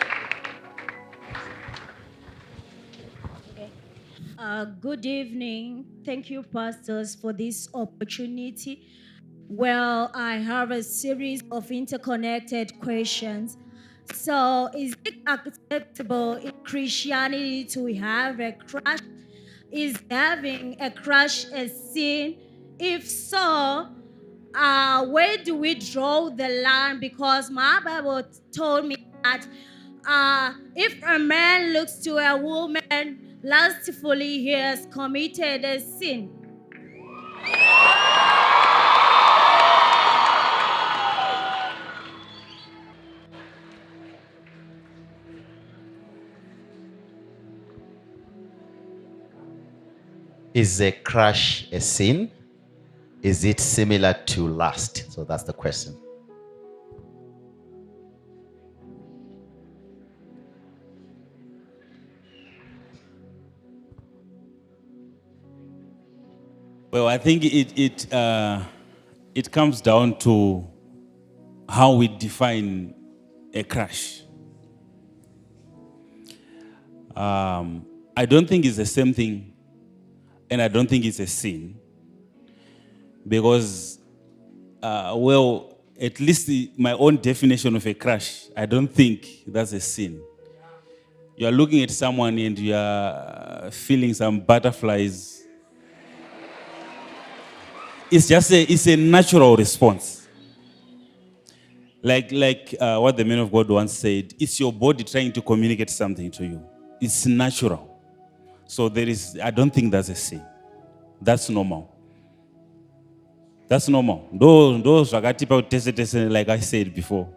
Good evening. Thank you, pastors, for this opportunity. Well, I have a series of interconnected questions. So, is it acceptable in Christianity to have a crush? Is having a crush a sin? If so, where do we draw the line? Because my Bible told me that if a man looks to a woman lustfully, he has committed a sin. Is a crush a sin? Is it similar to lust? So that's the question. Well, I think it comes down to how we define a crush. I don't think it's the same thing, and I don't think it's a sin, because, at least my own definition of a crush, I don't think that's a sin. You are looking at someone and you are feeling some butterflies. It's a natural response. Like what the man of God once said, it's your body trying to communicate something to you. It's natural. So I don't think that's a sin. That's normal. That's normal. Those test, like I said before.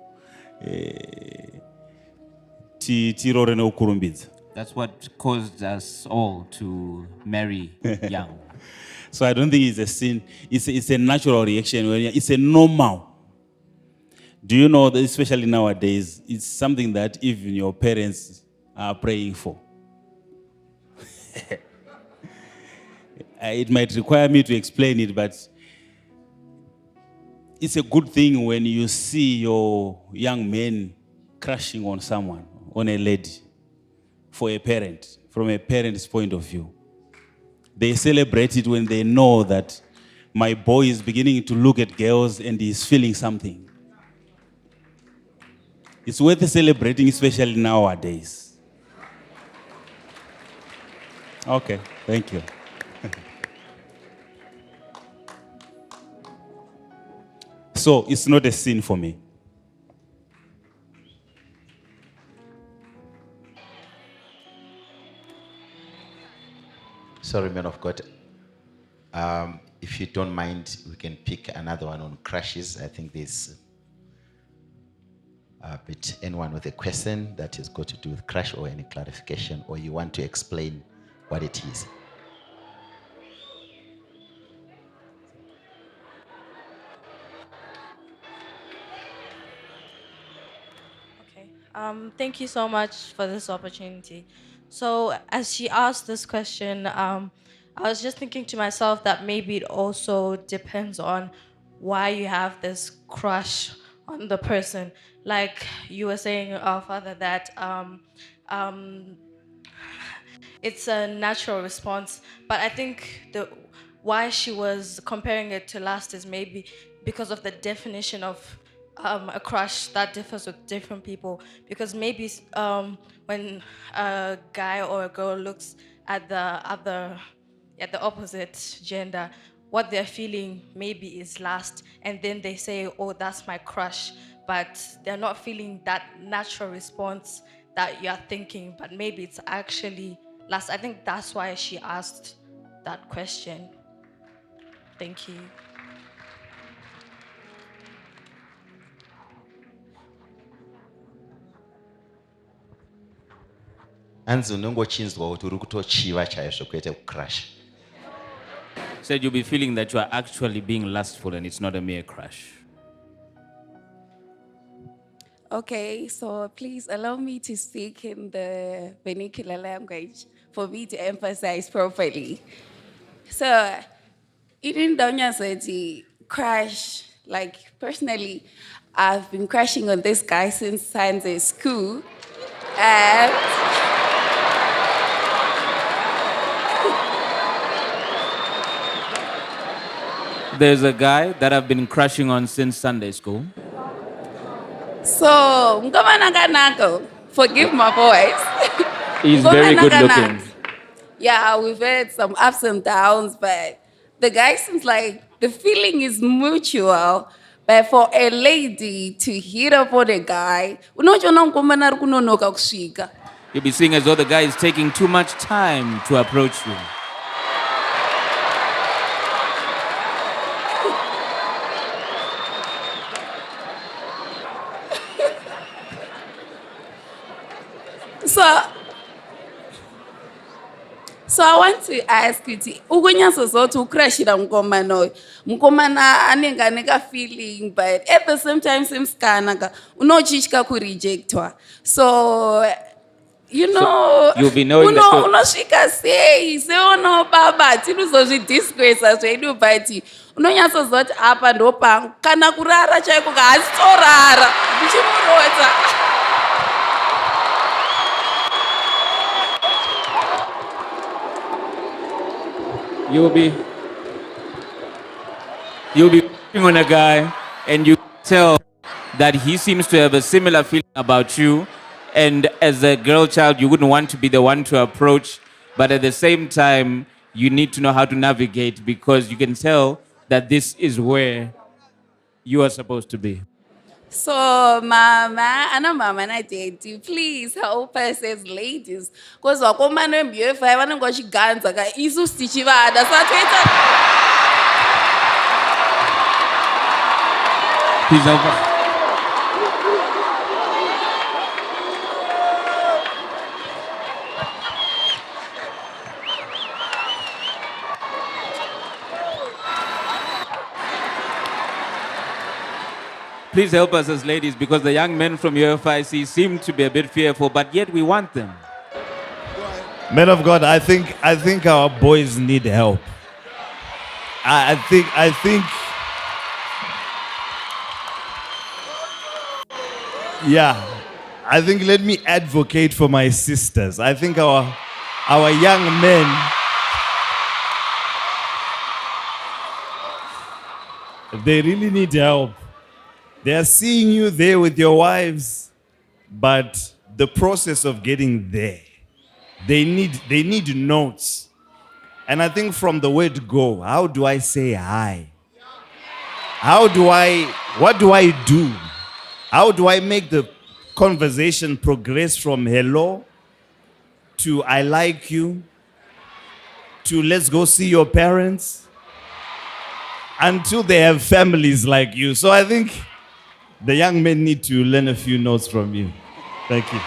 That's what caused us all to marry young. So I don't think it's a sin. It's a natural reaction. It's a normal. Do you know that, especially nowadays, it's something that even your parents are praying for? It might require me to explain it, but it's a good thing when you see your young men crushing on someone, on a lady. for a parent, from a parent's point of view. They celebrate it when they know that my boy is beginning to look at girls and he's feeling something. It's worth celebrating, especially nowadays. Okay, thank you. So it's not a sin for me. Sorry, man of God. If you don't mind, we can pick another one on crushes. I think there's but anyone with a question that has got to do with crush or any clarification, or you want to explain what it is. Thank you so much for this opportunity. So, as she asked this question, I was just thinking to myself that maybe it also depends on why you have this crush on the person. Like you were saying, Father, that it's a natural response. But I think the why she was comparing it to lust is maybe because of the definition of a crush that differs with different people. Because maybe when a guy or a girl looks at the opposite gender, what they're feeling maybe is lust, and then they say, "Oh, that's my crush," but they're not feeling that natural response that you're thinking, but maybe it's actually lust. I think that's why she asked that question. Thank you. Anzi unongochinzwa kuti uri kutochiva chaizvo kwete kucrash. Said you'll be feeling that you are actually being lustful and it's not a mere crush. Okay, so please allow me to speak in the vernacular language for me to emphasize properly. So, even Donya said the crash, like personally, I've been crashing on this guy since Sunday school. And There's a guy that I've been crushing on since Sunday school. so, Mkamanaka, forgive my voice. He's very good looking. Yeah, we've had some ups and downs, but the guy seems like the feeling is mutual. But for a lady to hit up on a guy, You'll be seeing as though the guy is taking too much time to approach you. So I want to ask you, ukunyasozothi ukrashira mkomana mkomana anenge aneka feeling, but at the same time simskana ka unochishika kurejectwa. So you know, so you'll be knowing that unosvika sei seono baba tinozozvidisgresa zvedu, but unonyatsozoti apa ndopangu kana kurara chaiko kaasitorara ndichimurota. You'll be working on a guy and you tell that he seems to have a similar feeling about you, and as a girl child you wouldn't want to be the one to approach, but at the same time you need to know how to navigate because you can tell that this is where you are supposed to be. So, mama, na daddy, please help us as ladies. Because wakomana mbyefa vanenge vachiganza ka isu tichivada. Please help us. Please help us as ladies, because the young men from UFIC seem to be a bit fearful, but yet we want them. Men of God, I think our boys need help. I think yeah. I think let me advocate for my sisters. I think our young men, they really need help. They are seeing you there with your wives, but the process of getting there, they need notes. And I think from the word go, how do I say hi? What do I do? How do I make the conversation progress from hello to I like you to let's go see your parents until they have families like you? So I think the young men need to learn a few notes from you. Thank you.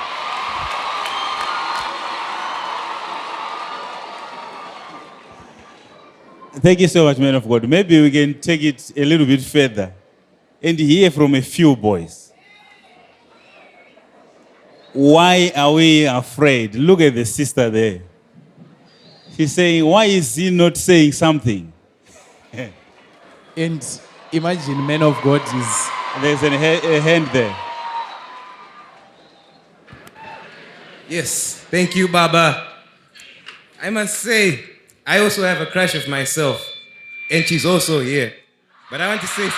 Thank you so much, man of God. Maybe we can take it a little bit further and hear from a few boys. Why are we afraid? Look at the sister there. She's saying, why is he not saying something? And imagine, man of God is... There's a hand there. Yes, thank you, Baba. I must say, I also have a crush of myself, and she's also here. But I want to say...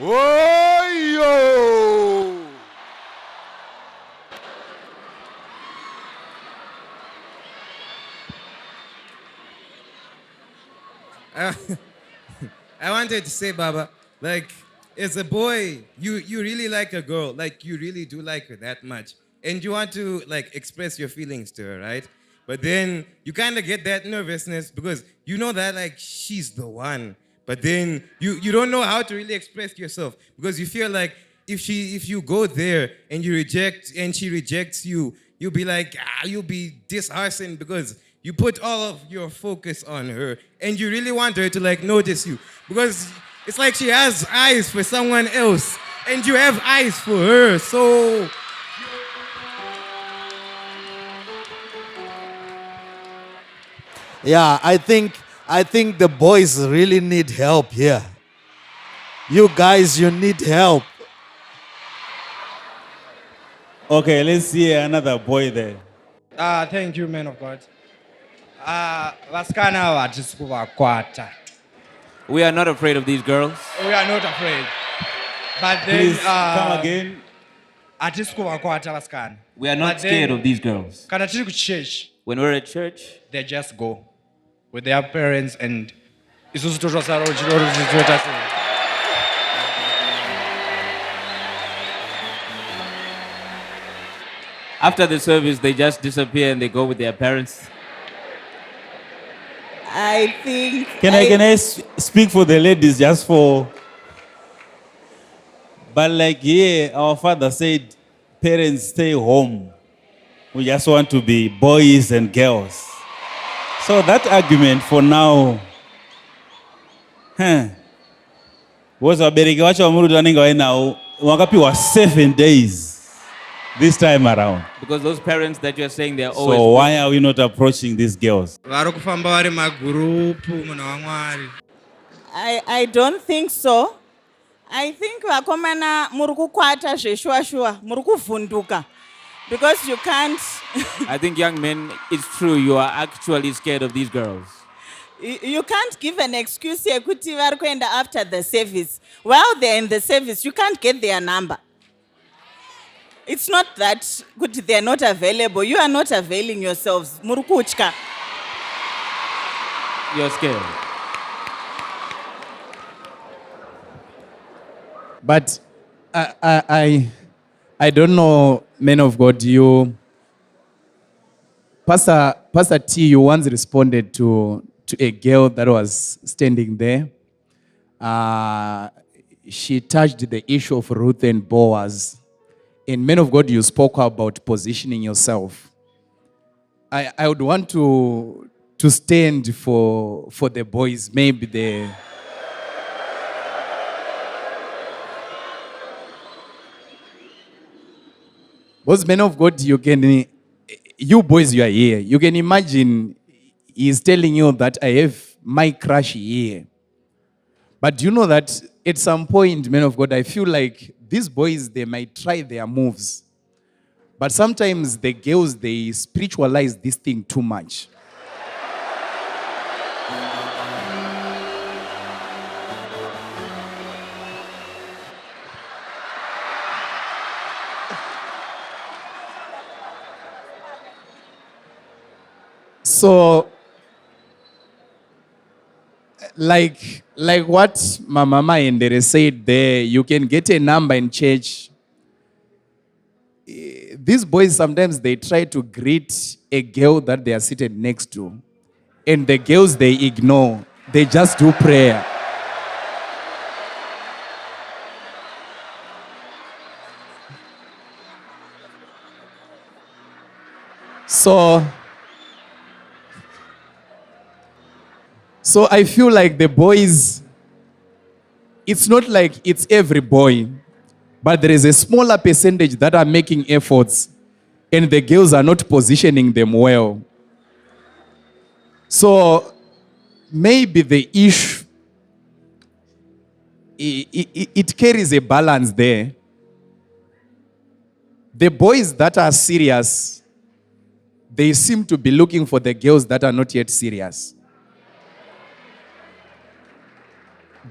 Whoa, yo! I wanted to say, Baba, like, as a boy, you really like a girl, like, you really do like her that much. And you want to, like, express your feelings to her, right? But then you kind of get that nervousness because you know that, like, she's the one. But then you don't know how to really express yourself because you feel like if you go there and she rejects you, you'll be like, you'll be disheartened because you put all of your focus on her and you really want her to like notice you because it's like she has eyes for someone else and you have eyes for her. So Yeah, I think the boys really need help here. You guys, you need help. Okay, let's see another boy there. Thank you, man of God. Vasikana hatisi kuvakwata. We are not afraid of these girls. We are not afraid. But then, Please, come again. Hatisi kuvakwata vasikana. We are not But scared then, of these girls. Kana tiri kuchurch, When we're at church, they just go with their parents and isusu totosara uchidoro chizoita sei. after the service, they just disappear and they go with their parents. I think. Can I speak for the ladies just for... But like here, our father said, parents stay home. We just want to be boys and girls. So that argument for now, was wabereki wacho wamurudi wanenge waina wakapiwa 7 days this time around. Because those parents that you're saying they're So always... why are we not approaching these girls? Vari kufamba vari magurupu munhu waMwari. I don't think so. I think vakomana muri kukwata zveshua muri kuvhunduka because you can't. I think young men, it's true, you are actually scared of these girls. You can't give an excuse yekuti vari kuenda after the service. While they're in the service, you can't get their number. It's not that kuti they're not available. You are not availing yourselves. Muri kutya. You're scared. But I don't know, men of God, you... Pastor T, you once responded to a girl that was standing there. She touched the issue of Ruth and Boaz. In Men of God, you spoke about positioning yourself. I would want to stand for the boys, maybe the... Because Men of God, you boys, you are here. You can imagine he's telling you that I have my crush here. But you know that at some point, men of God, I feel like these boys, they might try their moves. But sometimes the girls, they spiritualize this thing too much. So, like what my mama and Dere said there, you can get a number in church. These boys, sometimes they try to greet a girl that they are seated next to. And the girls, they ignore. They just do prayer. So I feel like the boys, it's not like it's every boy, but there is a smaller percentage that are making efforts and the girls are not positioning them well. So maybe the issue, it carries a balance there. The boys that are serious, they seem to be looking for the girls that are not yet serious.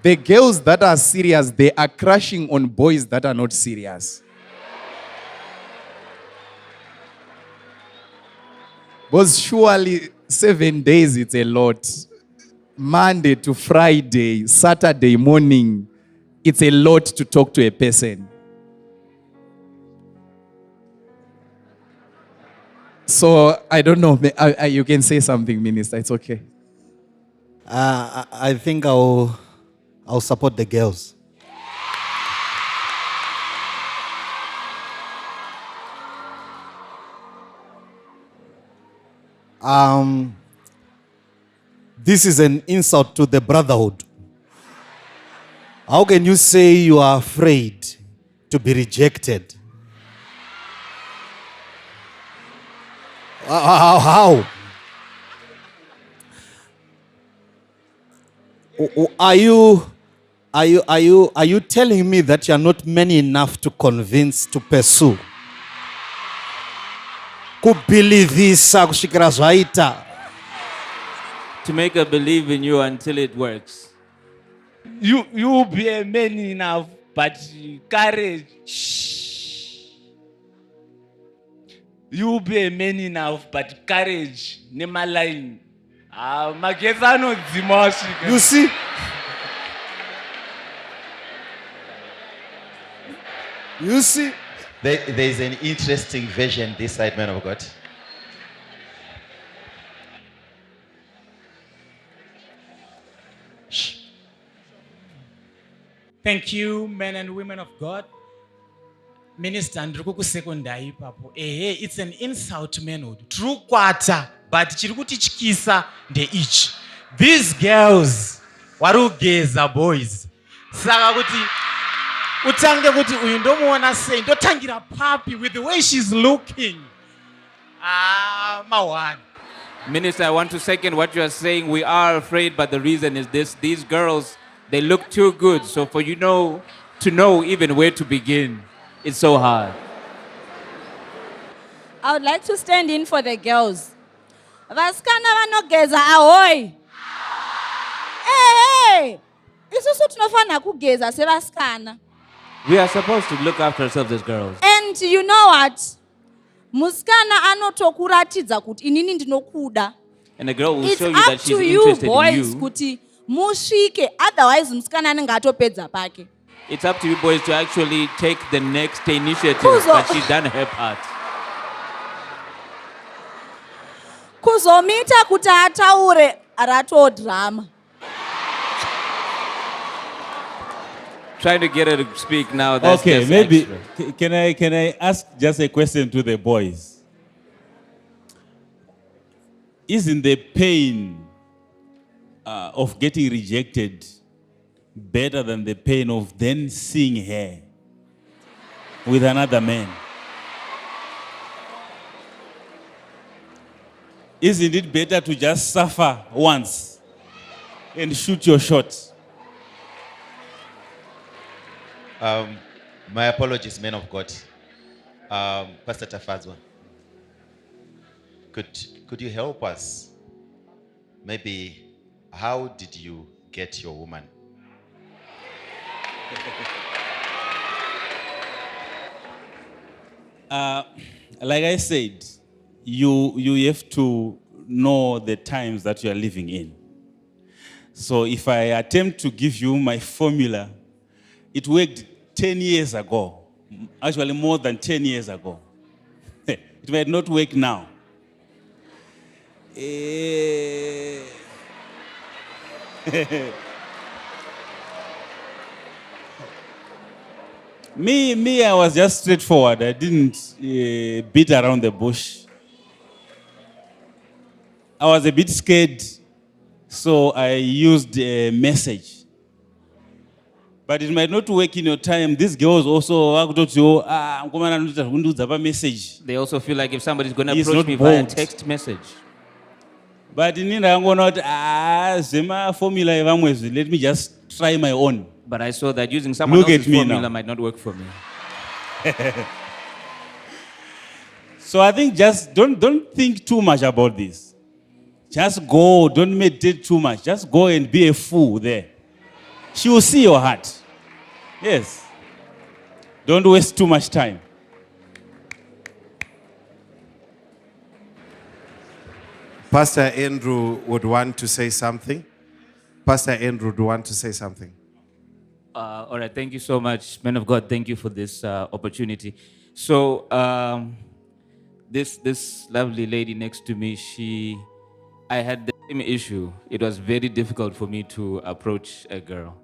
The girls that are serious, they are crushing on boys that are not serious. Because surely 7 days, it's a lot. Monday to Friday, Saturday morning, it's a lot to talk to a person. So I don't know. You can say something, Minister. It's okay. I think I'll support the girls. This is an insult to the brotherhood. How can you say you are afraid to be rejected? How? Are you telling me that you are not men enough to convince to pursue? Kubhilivisa kushikira zvaita. To make her believe in you until it works. You will be a man enough, but courage. You will be a man enough, but courage. Nemaline. You see? You see? There is an interesting version this side, man of God. Thank you, men and women of God. Minister Ndruku secondary papo. It's an insult to manhood. True quarter, but chirikuti chikisa de each. These girls, warugeza boys. Saka kuti utange kuti uyu ndomuona sei ndotangira papi with the way she's looking. Mawan. Minister, I want to second what you are saying. We are afraid, but the reason is this. These girls, they look too good. So for you to know even where to begin, it's so hard. I would like to stand in for the girls. Vaskana vanogeza ahoy. Hey! Isusu tinofana kugeza sevaskana. We are supposed to look after ourselves as girls. And you know what? Muskana anotokuratidza kuti inini ndinokuda. And the girl will It's show you that she's up to you interested boys in you. kuti musvike, otherwise muskana anenge atopedza pake. It's up to you boys to actually take the next initiative, Kuzo- but she's done her part. Kuzomita kuti ataure rato drama. Trying to get her to speak now. That's Okay, just maybe extra. can I ask just a question to the boys? Isn't the pain of getting rejected better than the pain of then seeing her with another man? Isn't it better to just suffer once and shoot your shot. My apologies, men of God. Pastor Tafazwa, could you help us? Maybe, how did you get your woman? Like I said, you have to know the times that you are living in. So if I attempt to give you my formula, it worked 10 years ago. Actually, more than 10 years ago. It might not work now. Me, I was just straightforward. I didn't beat around the bush. I was a bit scared, so I used a message. But it might not work in your time. These girls also, message. They also feel like if somebody's going to He's approach not me via bold. text message. But I'm not Zema formula. Let me just try my own. But I saw that using someone Look else's at me formula now. might not work for me. So I think just don't think too much about this. Just go. Don't meditate too much. Just go and be a fool there. She will see your heart. Yes. Don't waste too much time. Pastor Andrew would want to say something. Pastor Andrew would want to say something. All right, thank you so much, man of God. Thank you for this opportunity. So, this lovely lady next to me, I had the same issue. It was very difficult for me to approach a girl.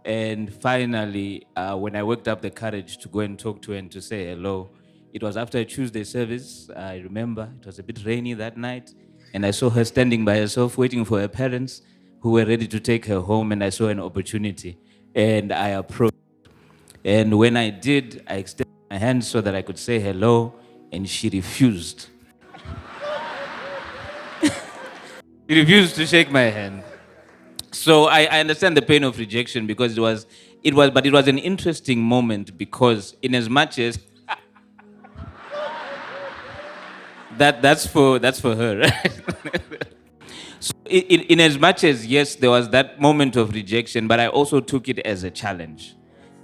And finally, when I worked up the courage to go and talk to her and to say hello, it was after a Tuesday service. I remember it was a bit rainy that night. And I saw her standing by herself, waiting for her parents who were ready to take her home. And I saw an opportunity. And I approached. And when I did, I extended my hand so that I could say hello. And she refused. She refused to shake my hand. So I understand the pain of rejection because it was an interesting moment because in as much as that's for her, right? So in as much as yes, there was that moment of rejection, but I also took it as a challenge.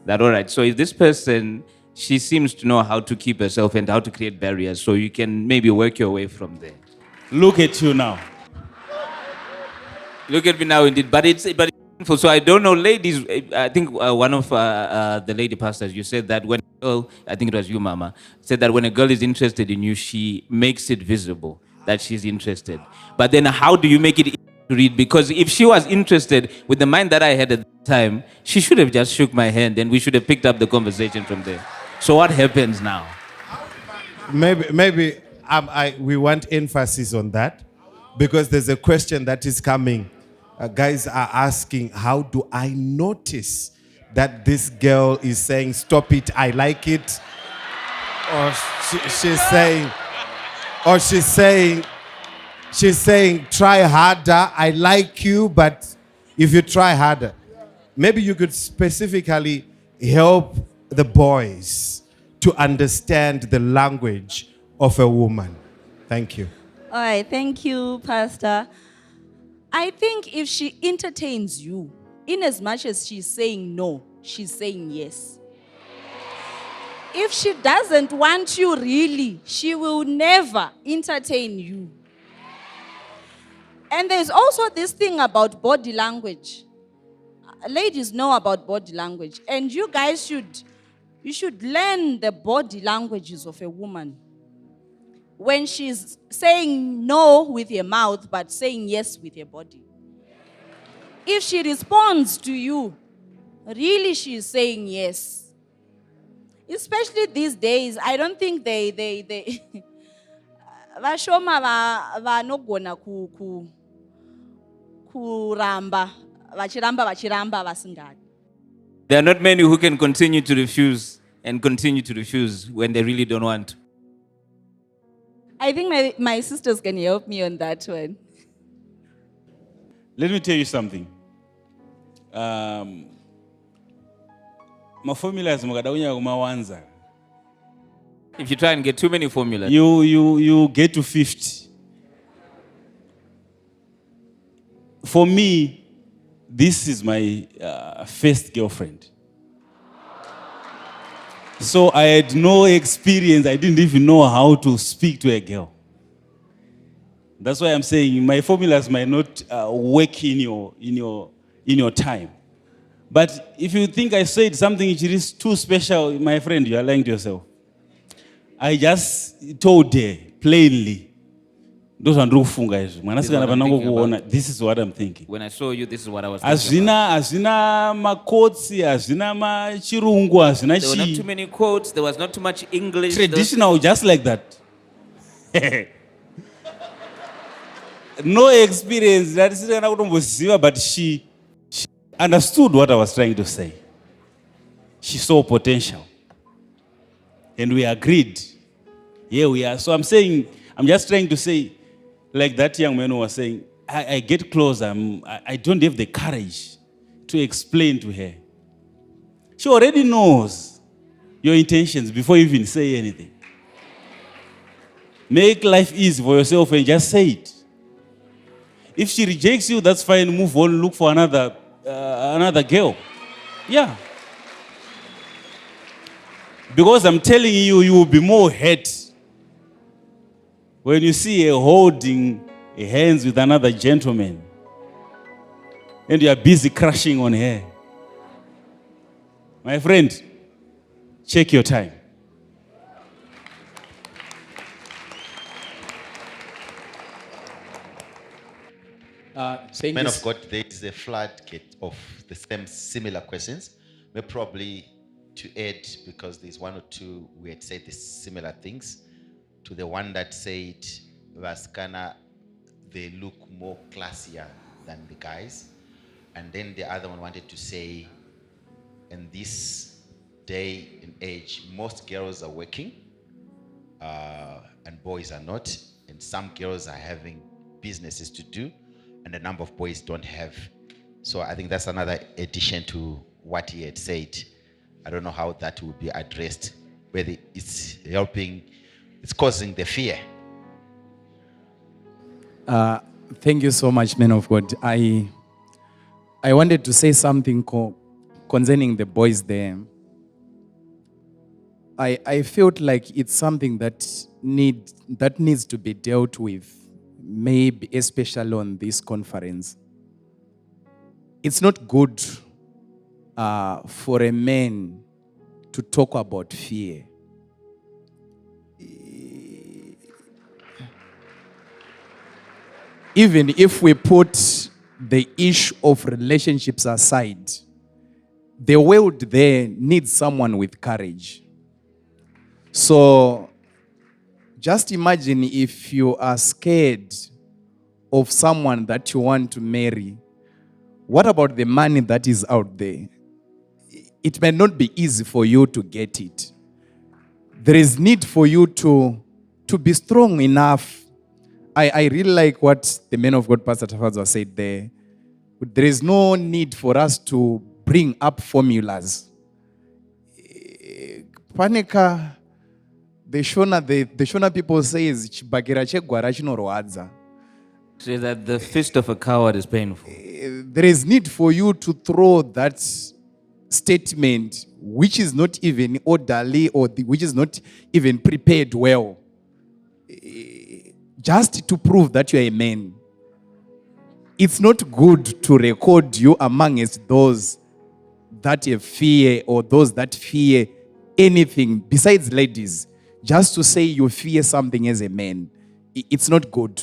That all right. So if this person, she seems to know how to keep herself and how to create barriers, so you can maybe work your way from there. Look at you now. Look at me now, indeed. But it's painful. So I don't know, ladies. I think one of the lady pastors, you said that when a girl, I think it was you, Mama, said that when a girl is interested in you, she makes it visible that she's interested. But then how do you make it easy to read? Because if she was interested with the mind that I had at the time, she should have just shook my hand and we should have picked up the conversation from there. So what happens now? Maybe we want emphasis on that because there's a question that is coming. Guys are asking, how do I notice that this girl is saying, stop it, I like it? Or she's saying, try harder, I like you, but if you try harder. Maybe you could specifically help the boys to understand the language of a woman. Thank you. All right, thank you, Pastor. I think if she entertains you, in as much as she's saying no, she's saying yes. If she doesn't want you really, she will never entertain you. And there's also this thing about body language. Ladies know about body language, and you guys should learn the body languages of a woman. When she's saying no with your mouth, but saying yes with your body. If she responds to you, really she's saying yes. Especially these days, I don't think they vashoma vanogona kuramba vachiramba vasingadi. There are not many who can continue to refuse and continue to refuse when they really don't want to. I think my sisters can help me on that one. Let me tell you something. maformulas mukada kunyanya kumawanza. If you try and get too many formulas, you get to 50. For me, this is my first girlfriend. So I had no experience. I didn't even know how to speak to a girl. That's why I'm saying my formulas might not work in your time. But if you think I said something which is too special, my friend, you are lying to yourself. I just told her plainly. Those are funga. This is what I'm thinking. when I saw you, this is what I was thinking Azina makotsi, azina machirungu, azina There were not too many quotes. There was not too much English. traditional, just like that. No experience. That is but she understood what I was trying to say. She saw potential. And we agreed. Here we are. So I'm just trying to say, like that young man was saying, I get close. I don't have the courage to explain to her. She already knows your intentions before you even say anything. Make life easy for yourself and just say it. If she rejects you, that's fine. Move on. Look for another girl. Yeah. Because I'm telling you, you will be more hurt when you see her holding hands with another gentleman and you are busy crushing on her. My friend, check your time. Man of God, there is a floodgate of the same similar questions. May probably to add, because there's one or two we had said the similar things, to the one that said Vaskana, they look more classier than the guys. And then the other one wanted to say, in this day and age, most girls are working and boys are not. And some girls are having businesses to do and a number of boys don't have. So I think that's another addition to what he had said. I don't know how that will be addressed, whether it's helping, it's causing the fear. Thank you so much, man of God. I wanted to say something concerning the boys there. I felt like it's something that needs to be dealt with, maybe especially on this conference. It's not good for a man to talk about fear. Even if we put the issue of relationships aside, the world there needs someone with courage. So just imagine if you are scared of someone that you want to marry, what about the money that is out there? It may not be easy for you to get it. There is need for you to be strong enough. I really like what the man of God, Pastor Tafazo, said there. There is no need for us to bring up formulas. Panika, the Shona people say is chibagera chegwara chinorwadza. Say that the fist of a coward is painful. There is need for you to throw that statement which is not even orderly or which is not even prepared well, just to prove that you are a man. It's not good to record you amongst those that have fear or those that fear anything besides ladies, just to say you fear something as a man. It's not good.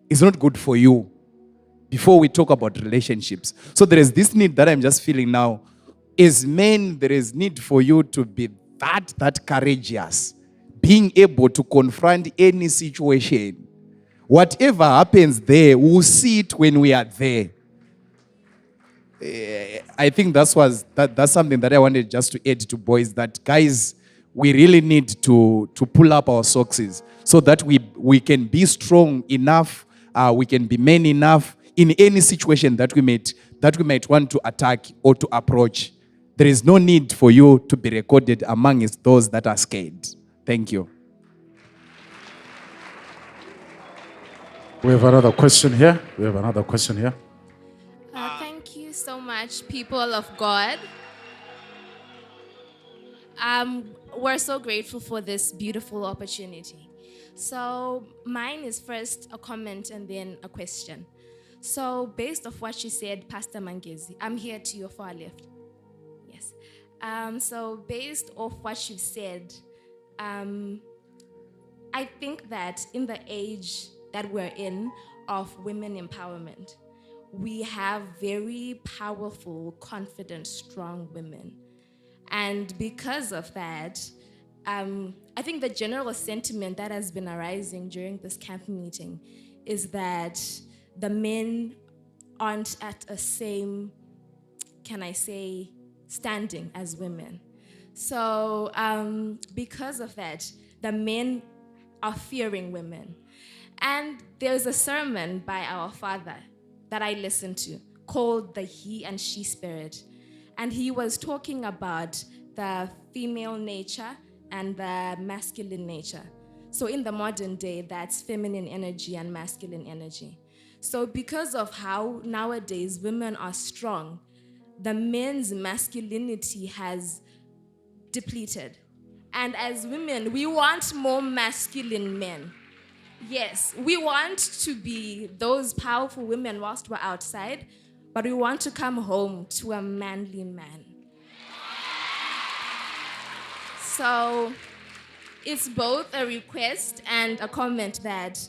It's not good for you. Before we talk about relationships. So there is this need that I'm just feeling now. As men, there is need for you to be that courageous. Being able to confront any situation. Whatever happens there, we'll see it when we are there. I think that's something that I wanted just to add to boys, that guys, we really need to pull up our socks so that we can be strong enough, we can be men enough in any situation that we may that we might want to attack or to approach, there is no need for you to be recorded amongst those that are scared. Thank you. We have another question here. Thank you so much, people of God. We're so grateful for this beautiful opportunity. So mine is first a comment and then a question. So based off what you said, Pastor Mangezi, I'm here to your far left. Yes. So based off what you've said, I think that in the age that we're in of women empowerment, we have very powerful, confident, strong women. And because of that, I think the general sentiment that has been arising during this camp meeting is that the men aren't at a same, can I say, standing as women. So because of that, the men are fearing women. And there's a sermon by our father that I listened to called The He and She Spirit. And he was talking about the female nature and the masculine nature. So in the modern day, that's feminine energy and masculine energy. So because of how nowadays women are strong, the men's masculinity has depleted. And as women, we want more masculine men. Yes, we want to be those powerful women whilst we're outside, but we want to come home to a manly man. So it's both a request and a comment that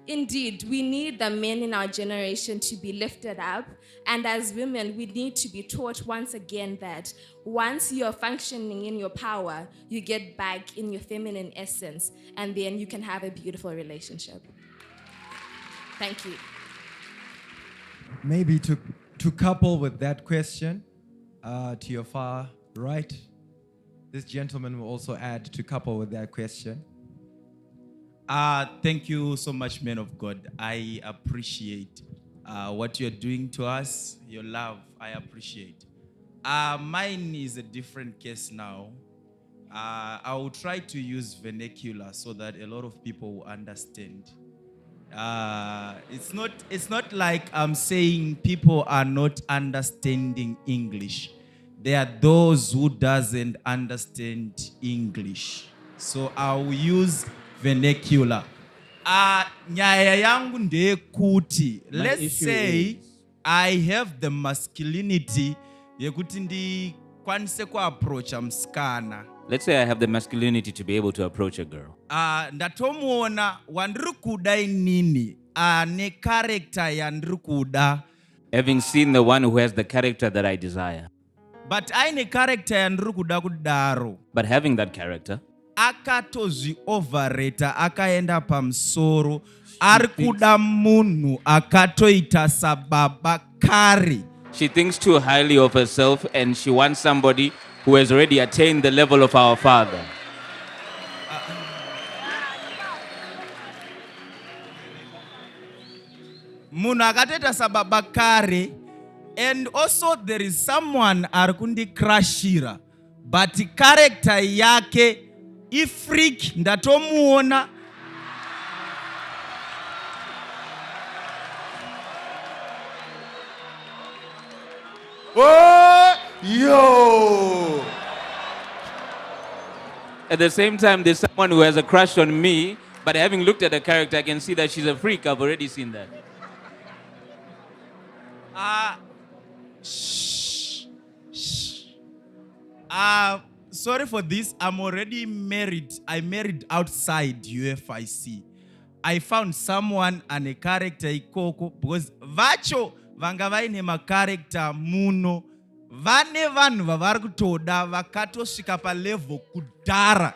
indeed we need the men in our generation to be lifted up. And as women, we need to be taught once again that once you're functioning in your power, you get back in your feminine essence, and then you can have a beautiful relationship. Thank you. Maybe to couple with that question, to your far right, this gentleman will also add to couple with that question. Thank you so much, men of God. I appreciate what you're doing to us, your love, I appreciate. Mine is a different case now. I will try to use vernacular so that a lot of people will understand. It's not like I'm saying people are not understanding English. There are those who doesn't understand English. So I'll use vernacular. Nyaya yangu ndeyekuti, let's say I have the masculinity yekuti ndikwanise kuapproacha msikana. Let's say I have the masculinity to be able to approach a girl. Ndatomuona wandiri kuda inini ne character yandiri kuda. Having seen the one who has the character that I desire. But aine character yandiri kuda kudaro. But having that character, akatozvi overrata akaenda pamusoro ari kuda munhu akatoita sababa kare. She thinks too highly of herself and she wants somebody who has already attained the level of our father. Munhu akatoita sababa kare, and also there is someone ari kundikrashira, but character yake ifreak ndatomuona. Oh, yo! At the same time, there's someone who has a crush on me, but having looked at her character, I can see that she's a freak. I've already seen that. Sorry for this. I'm already married. I married outside UFIC. I found someone and a character ikoko because vacho vanga vaine character muno vane vanhu vavari kutoda vakatosvika palevel kudhara.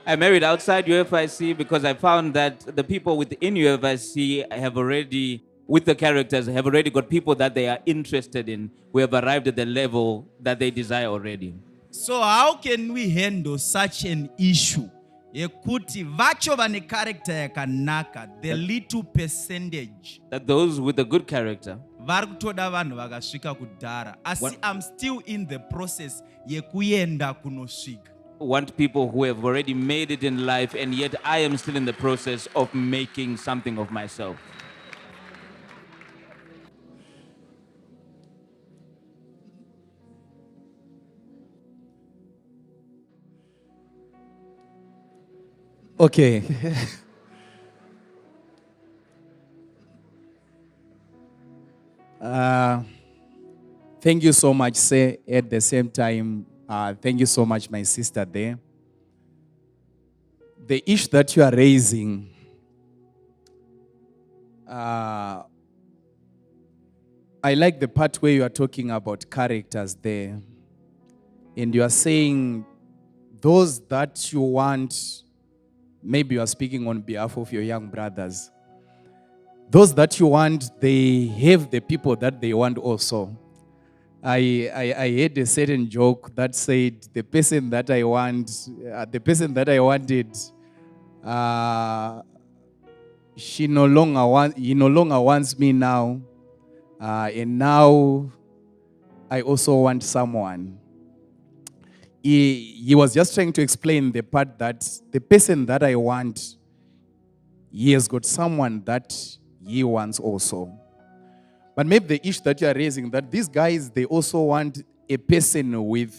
I married outside UFIC because I found that the people within UFIC have already, with the characters, have already got people that they are interested in, who have arrived at the level that they desire already. So how can we handle such an issue? yekuti vacho vane character yakanaka, the little percentage, that those with a good character vari kutoda vanhu vakasvika kudhara, asi I'm still in the process yekuenda kunosvika. want people who have already made it in life, and yet I am still in the process of making something of myself. Okay. Thank you so much, sir. At the same time, thank you so much, my sister there. The issue that you are raising, I like the part where you are talking about characters there. And you are saying those that you want, maybe you are speaking on behalf of your young brothers. Those that you want, they have the people that they want also. I heard a certain joke that said, the person that I want, the person that I wanted, he no longer wants me now. And now I also want someone. He was just trying to explain the part that the person that I want, he has got someone that he wants also. But maybe the issue that you are raising, that these guys, they also want a person with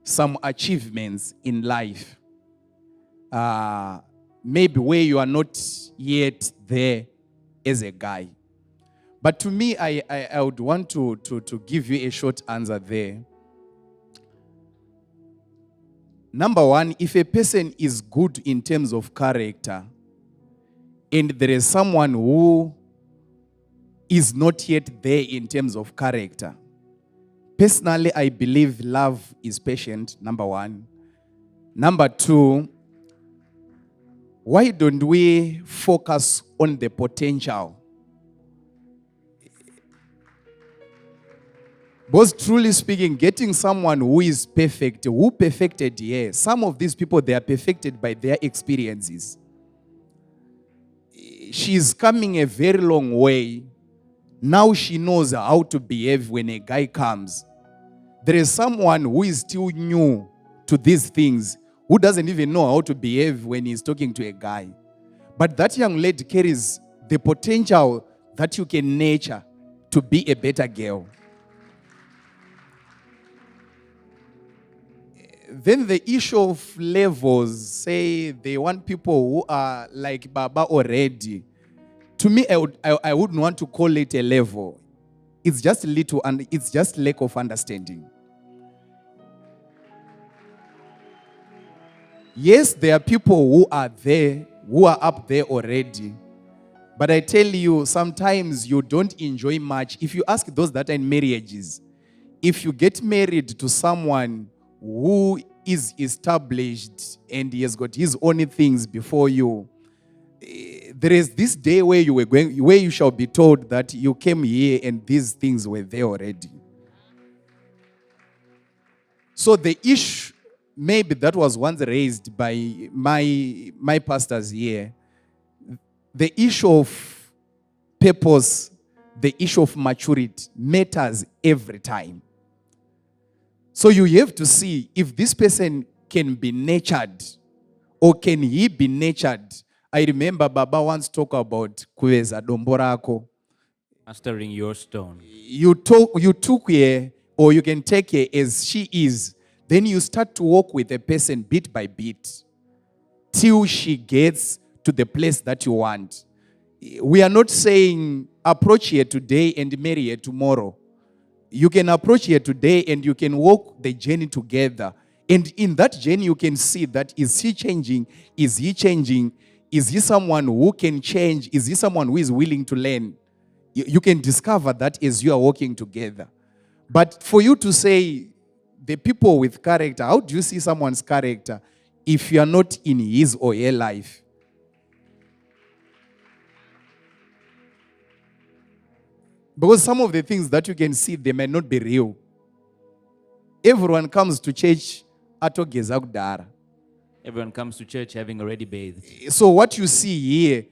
some achievements in life. Maybe where you are not yet there as a guy. But to me, I would want to give you a short answer there. Number one, if a person is good in terms of character, and there is someone who is not yet there in terms of character, personally, I believe love is patient, number one. Number two, why don't we focus on the potential? Because truly speaking, getting someone who is perfect, who perfected, yeah, some of these people, they are perfected by their experiences. She's coming a very long way. Now she knows how to behave when a guy comes. There is someone who is still new to these things, who doesn't even know how to behave when he's talking to a guy. But that young lady carries the potential that you can nurture to be a better girl. Then the issue of levels, say they want people who are like Baba already. To me, I wouldn't want to call it a level. It's just little, and it's just lack of understanding. Yes, there are people who are there, who are up there already. But I tell you, sometimes you don't enjoy much. If you ask those that are in marriages, if you get married to someone who is established and he has got his own things before you, there is this day where you shall be told that you came here and these things were there already. So the issue maybe that was once raised by my pastors here, the issue of purpose, the issue of maturity matters every time. So you have to see if this person can be nurtured, or can he be nurtured. I remember Baba once talked about kuweza domborako. Mastering your stone. You took her, or you can take her as she is. Then you start to walk with a person bit by bit till she gets to the place that you want. We are not saying approach her today and marry her tomorrow. You can approach her today and you can walk the journey together. And in that journey, you can see that is he changing? Is he changing? Is he someone who can change? Is he someone who is willing to learn? You can discover that as you are walking together. But for you to say, the people with character, how do you see someone's character if you are not in his or her life? Because some of the things that you can see, they may not be real. Everyone comes to church atogeza kudara. Everyone comes to church having already bathed. So what you see here,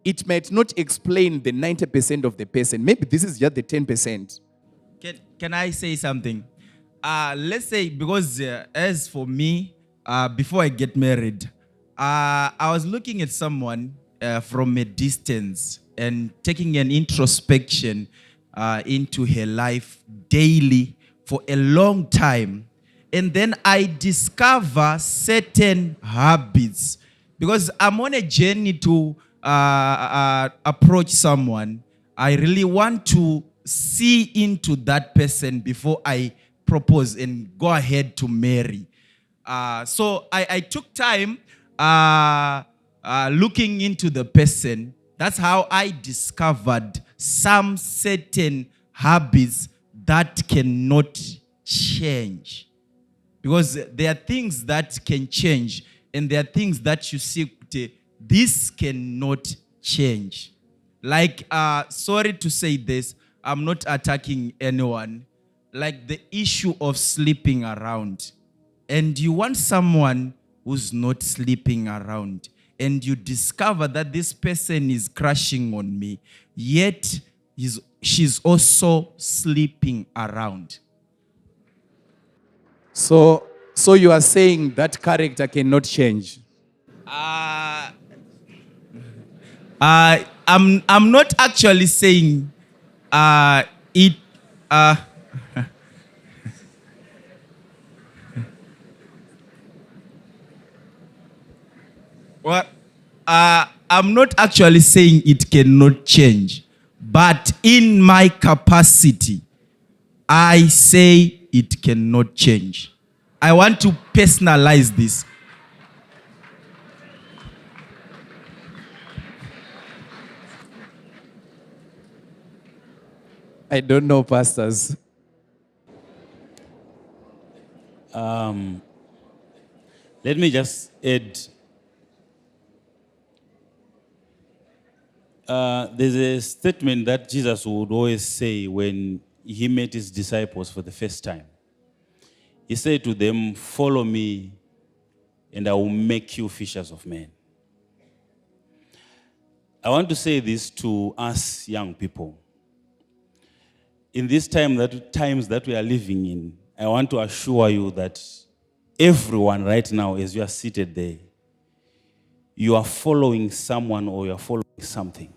it might not explain the 90% of the person. Maybe this is just the 10%. Can I say something? Let's say, because as for me, before I get married, I was looking at someone from a distance and taking an introspection into her life daily for a long time. And then I discover certain habits because I'm on a journey to approach someone. I really want to see into that person before I propose and go ahead to marry. So I took time looking into the person. That's how I discovered some certain habits that cannot change. Because there are things that can change, and there are things that you see, this cannot change. Like, sorry to say this, I'm not attacking anyone. Like the issue of sleeping around. And you want someone who's not sleeping around. And you discover that this person is crashing on me, yet she's also sleeping around. So you are saying that character cannot change? I'm not actually saying it. Well, I'm not actually saying it cannot change, but in my capacity, I say it cannot change. I want to personalize this. I don't know, pastors. Let me just add. There's a statement that Jesus would always say when he met his disciples for the first time. He said to them, "Follow me, and I will make you fishers of men." I want to say this to us young people. In this times that we are living in, I want to assure you that everyone right now, as you are seated there, you are following someone or you are following something.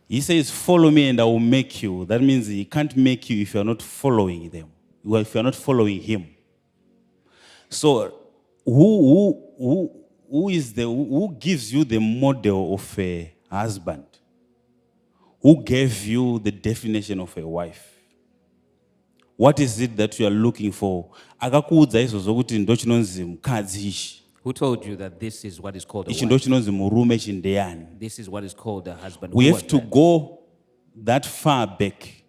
He says, "Follow me and I will make you." That means he can't make you if you're not following them, if you're not following him. So who gives you the model of a husband? Who gave you the definition of a wife? What is it that you are looking for? Who told you that this is what is called a Ichi wife? This is what is called a husband. We Who have was to that? go that far back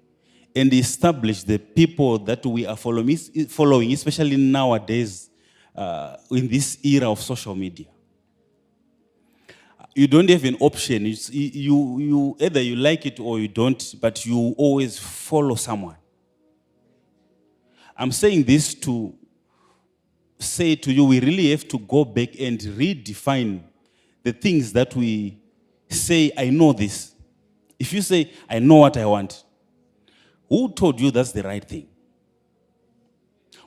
and establish the people that we are following, especially nowadays in this era of social media. You don't have an option. You either you like it or you don't, but you always follow someone. I'm saying this to say to you, we really have to go back and redefine the things that we say, "I know this." If you say, "I know what I want," who told you that's the right thing?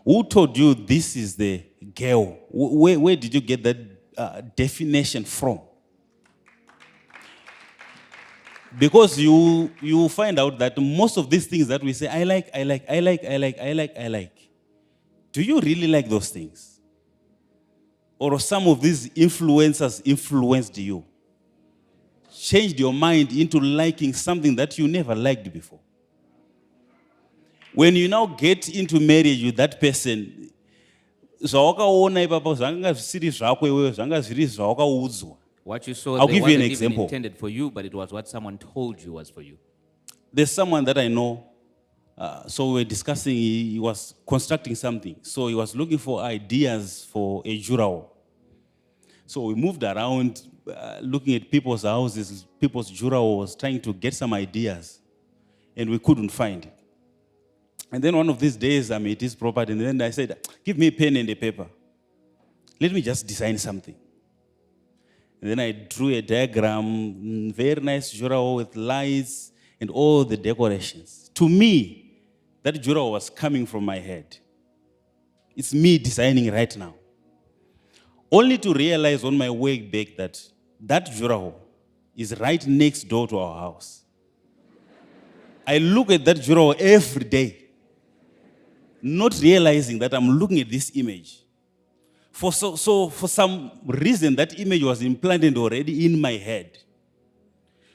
Who told you this is the girl? Where did you get that definition from? Because you find out that most of these things that we say, I like. Do you really like those things? Or some of these influencers influenced you? Changed your mind into liking something that you never liked before? When you now get into marriage with that person, What you saw I'll there give you an wasn't even example. intended for you, but it was what someone told you was for you. There's someone that I know. So we were discussing, he was constructing something. So he was looking for ideas for a jurao. So we moved around looking at people's houses, people's jurao was trying to get some ideas. And we couldn't find it. And then one of these days I'm at his property and then I said, "Give me a pen and a paper." let me just design something. And then I drew a diagram, very nice jura with lights and all the decorations. To me, that jura was coming from my head. It's me designing right now. Only to realize on my way back that that jura is right next door to our house. I look at that jura every day, not realizing that I'm looking at this image. For some reason, that image was implanted already in my head.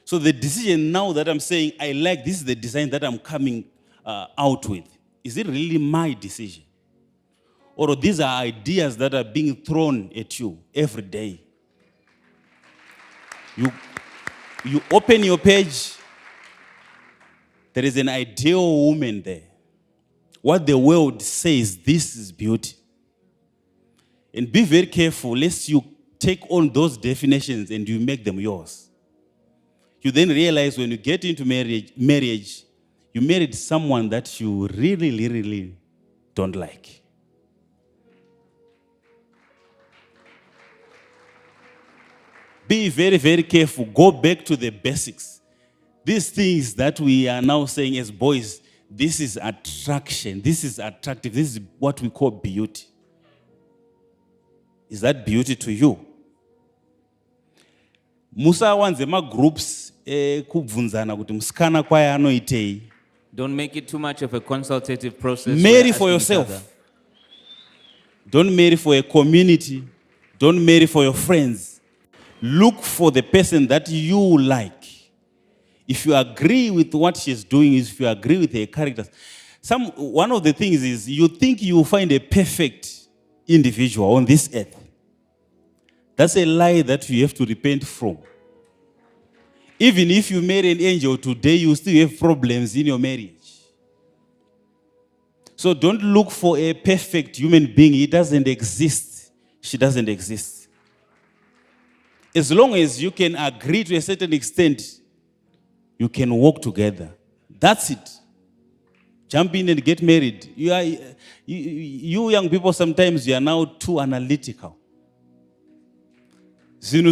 So the decision now that I'm saying, I like this is the design that I'm coming out with. Is it really my decision? Or these are ideas that are being thrown at you every day? You open your page, there is an ideal woman there. What the world says, this is beauty. And be very careful lest you take on those definitions and you make them yours. You then realize when you get into marriage, you married someone that you really don't like. Be very careful. Go back to the basics. These things that we are now saying as boys, this is attraction, this is attractive, this is what we call beauty. Is that beauty to you? Musa wanzema groups kubvunzana kuti musikana kwaya anoitei. Don't make it too much of a consultative process. Marry for yourself. Don't marry for a community. Don't marry for your friends. Look for the person that you like. If you agree with what she's doing, if you agree with her characters. One of the things is you think you will find a perfect individual on this earth. That's a lie that you have to repent from. Even if you marry an angel today, you still have problems in your marriage. So don't look for a perfect human being. He doesn't exist. She doesn't exist. As long as you can agree to a certain extent, you can walk together. That's it. Jump in and get married. You young people, sometimes you are now too analytical. Today.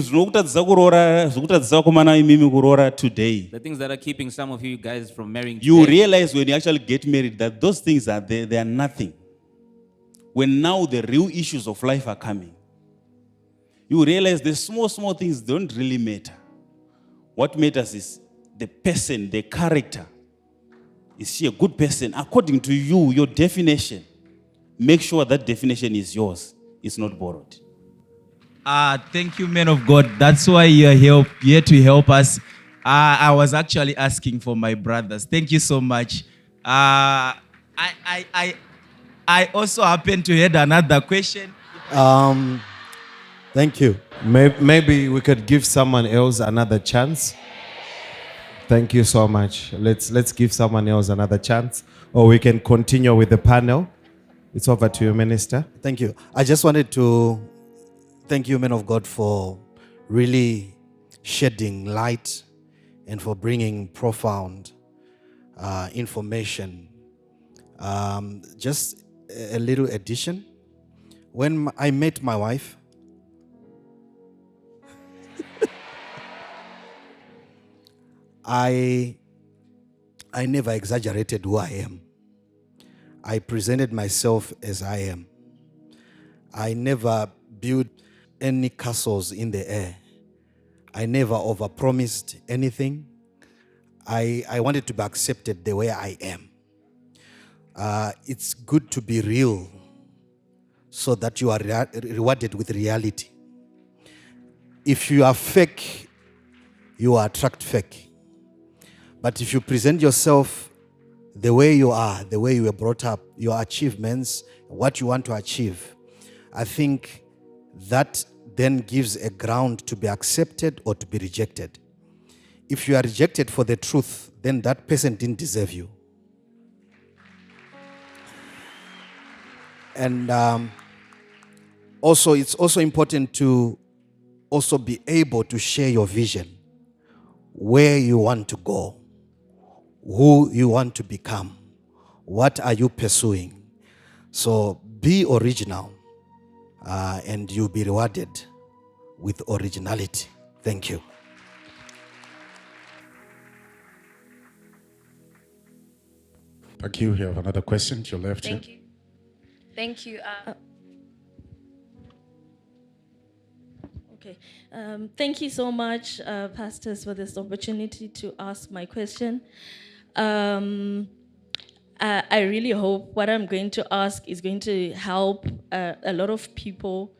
The things that are keeping some of you guys from marrying You today, realize when you actually get married that those things are there, they are nothing. When now the real issues of life are coming, you realize the small things don't really matter. What matters is the person, the character. Is she a good person? According to you, your definition, make sure that definition is yours. It's not borrowed. Thank you, men of God. That's why you're here to help us. I was actually asking for my brothers. Thank you so much. I also happen to hear another question. Thank you. Maybe we could give someone else another chance. Thank you so much. Let's give someone else another chance, or we can continue with the panel. It's over to you, Minister. Thank you. I just wanted to thank you, men of God, for really shedding light and for bringing profound information. Just a little addition. When I met my wife, I never exaggerated who I am. I presented myself as I am. I never built any castles in the air. I never overpromised anything. I wanted to be accepted the way I am. It's good to be real so that you are rewarded with reality. If you are fake, you attract fake. But if you present yourself the way you are, the way you were brought up, your achievements, what you want to achieve, I think that then gives a ground to be accepted or to be rejected. If you are rejected for the truth, then that person didn't deserve you. And also, it's also important to also be able to share your vision, where you want to go, who you want to become, what are you pursuing. So be original. and you'll be rewarded with originality. Thank you. Thank you. You have another question to your left here. Thank you. Thank you. Okay. Thank you so much, pastors, for this opportunity to ask my question. I really hope what I'm going to ask is going to help a lot of people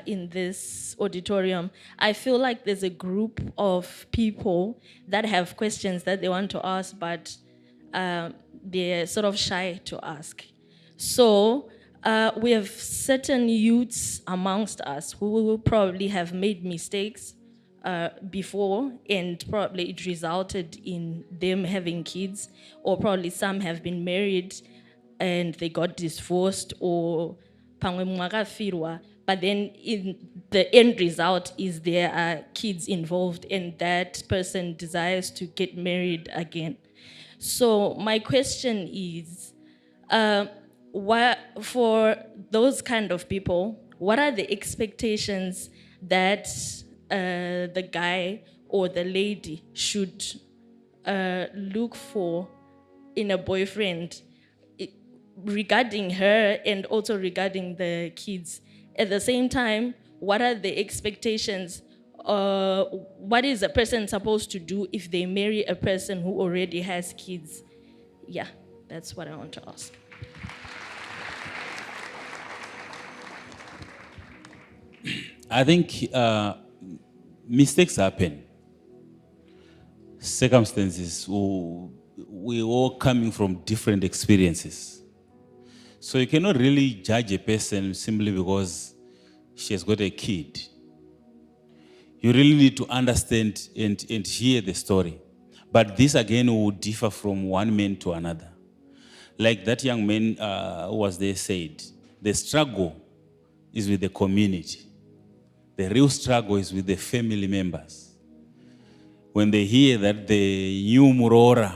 in this auditorium. I feel like there's a group of people that have questions that they want to ask, but they're sort of shy to ask. So we have certain youths amongst us who will probably have made mistakes before, and probably it resulted in them having kids, or probably some have been married and they got divorced, or pangwe mwakafirwa, but then in the end result is there are kids involved and that person desires to get married again. So my question is, for those kind of people, what are the expectations that the guy or the lady should look for in a boyfriend regarding her and also regarding the kids? At the same time, what are the expectations? What is a person supposed to do if they marry a person who already has kids? Yeah, that's what I want to ask. I think mistakes happen. Circumstances, we're all coming from different experiences. So you cannot really judge a person simply because she has got a kid. You really need to understand and hear the story. But this again will differ from one man to another. Like that young man who was there said, the struggle is with the community. The real struggle is with the family members. When they hear that the new Murora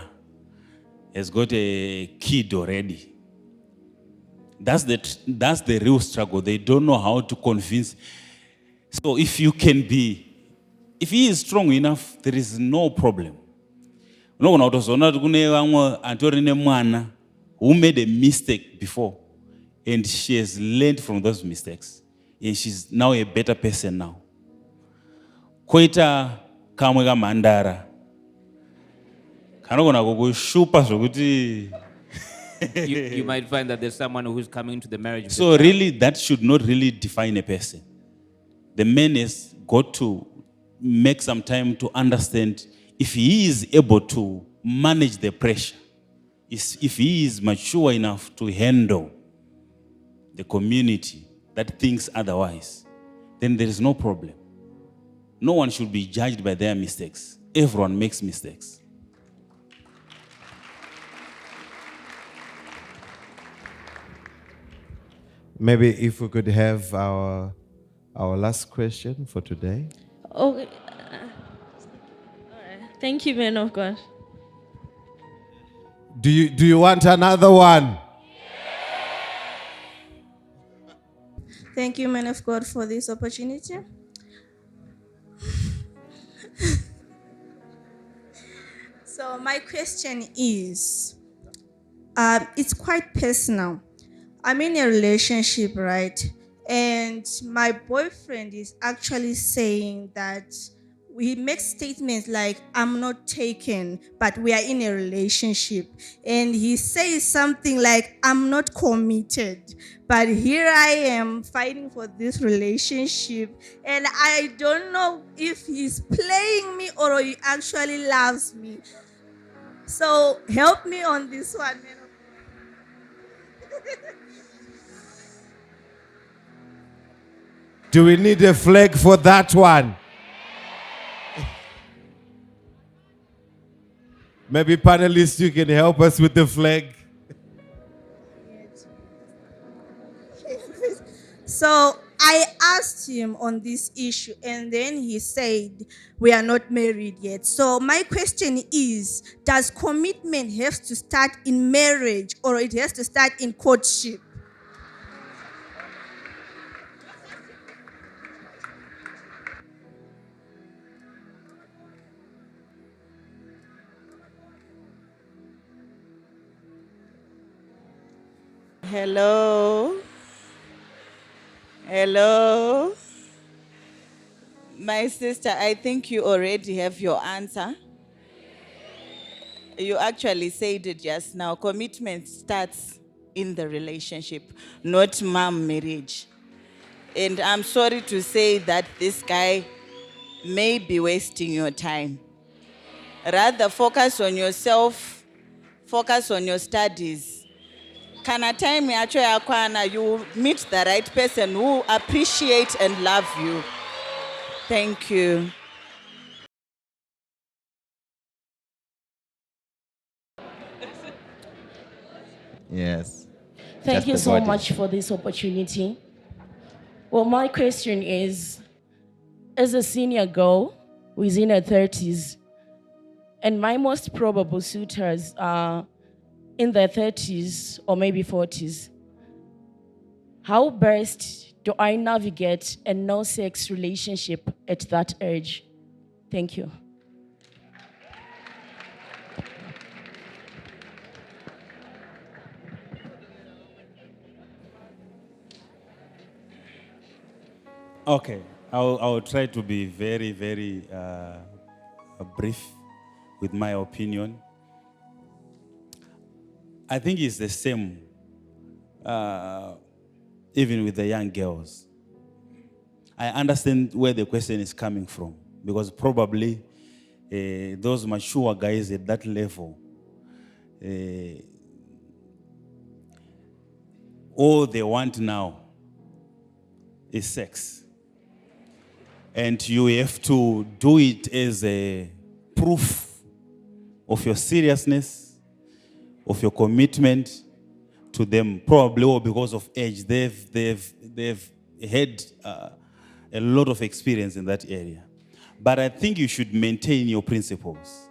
has got a kid already, that's the real struggle. They don't know how to convince. So if he is strong enough, there is no problem. Who made a mistake before, and she has learned from those mistakes, and she's now a better person now. Koita kamwe kamandara kanogona kukushupa zvokuti you might find that there's someone who's coming into the marriage. So really, that should not really define a person. The man has got to make some time to understand if he is able to manage the pressure, if he is mature enough to handle the community that thinks otherwise, then there is no problem. No one should be judged by their mistakes. Everyone makes mistakes. Maybe if we could have our last question for today. Okay. All right. Thank you, man of God. Do you want another one? Thank you, man of God, for this opportunity. So my question is, it's quite personal. I'm in a relationship, right? And my boyfriend is actually saying that he makes statements like, I'm not taken, but we are in a relationship. And he says something like, I'm not committed, but here I am fighting for this relationship. And I don't know if he's playing me or he actually loves me. So help me on this one, man. Do we need a flag for that one? Maybe panelists, you can help us with the flag. So I asked him on this issue, and then he said, we are not married yet. So my question is, does commitment have to start in marriage or it has to start in courtship? Hello? Hello? My sister, I think you already have your answer. You actually said it just now. Commitment starts in the relationship, not mom marriage. And I'm sorry to say that this guy may be wasting your time. Rather, focus on yourself, focus on your studies. Kana time yacho yakwana, you meet the right person who appreciate and love you. Thank you. Yes. Thank Just you the so body. much for this opportunity. Well, my question is, as a senior girl who is in her 30s, and my most probable suitors are in their 30s or maybe 40s, how best do I navigate a no-sex relationship at that age? Thank you. Okay, I'll try to be very, very brief with my opinion. I think it's the same, even with the young girls. I understand where the question is coming from, because probably those mature guys at that level, all they want now is sex. And you have to do it as a proof of your seriousness, of your commitment to them, probably or because of age. They've had a lot of experience in that area. But I think you should maintain your principles.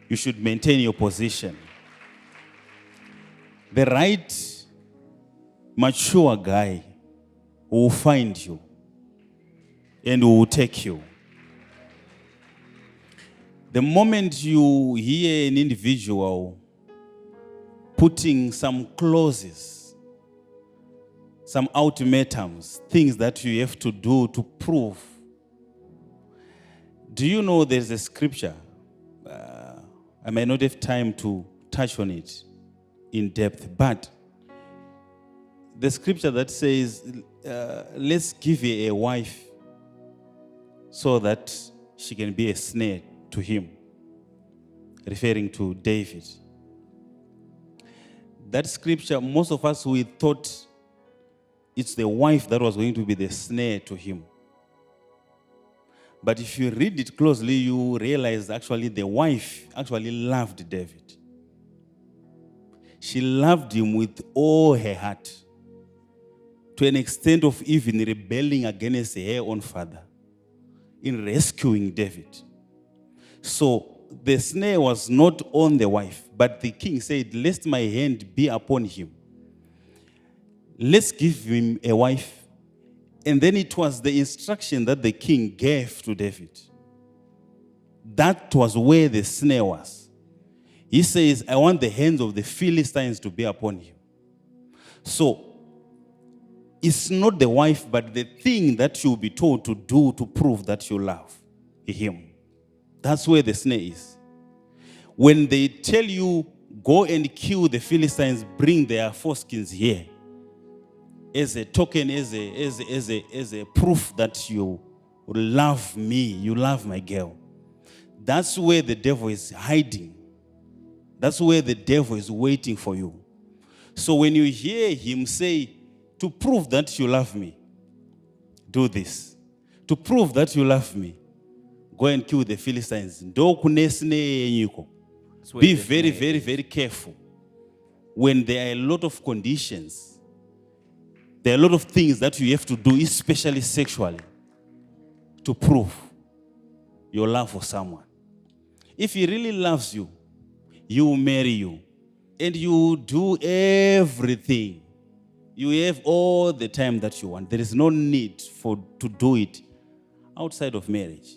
You should maintain your position. The right mature guy will find you and will take you. The moment you hear an individual putting some clauses, some ultimatums, things that you have to do to prove. Do you know there's a scripture? I may not have time to touch on it in depth, but the scripture that says, let's give you a wife so that she can be a snare to him, referring to David. That scripture, most of us, we thought it's the wife that was going to be the snare to him. But if you read it closely, you realize actually the wife actually loved David. She loved him with all her heart, to an extent of even rebelling against her own father in rescuing David. So the snare was not on the wife, but the king said, lest my hand be upon him. Let's give him a wife. And then it was the instruction that the king gave to David. That was where the snare was. He says, I want the hands of the Philistines to be upon him. So, it's not the wife, but the thing that you'll be told to do to prove that you love him. That's where the snare is. When they tell you, go and kill the Philistines, bring their foreskins here, as a token, as a proof that you love me, you love my girl. That's where the devil is hiding. That's where the devil is waiting for you. So when you hear him say, to prove that you love me, do this. To prove that you love me, go and kill the Philistines. Be very, very, very careful. When there are a lot of conditions, there are a lot of things that you have to do, especially sexually, to prove your love for someone. If he really loves you, he will marry you. And you do everything. You have all the time that you want. There is no need to do it outside of marriage.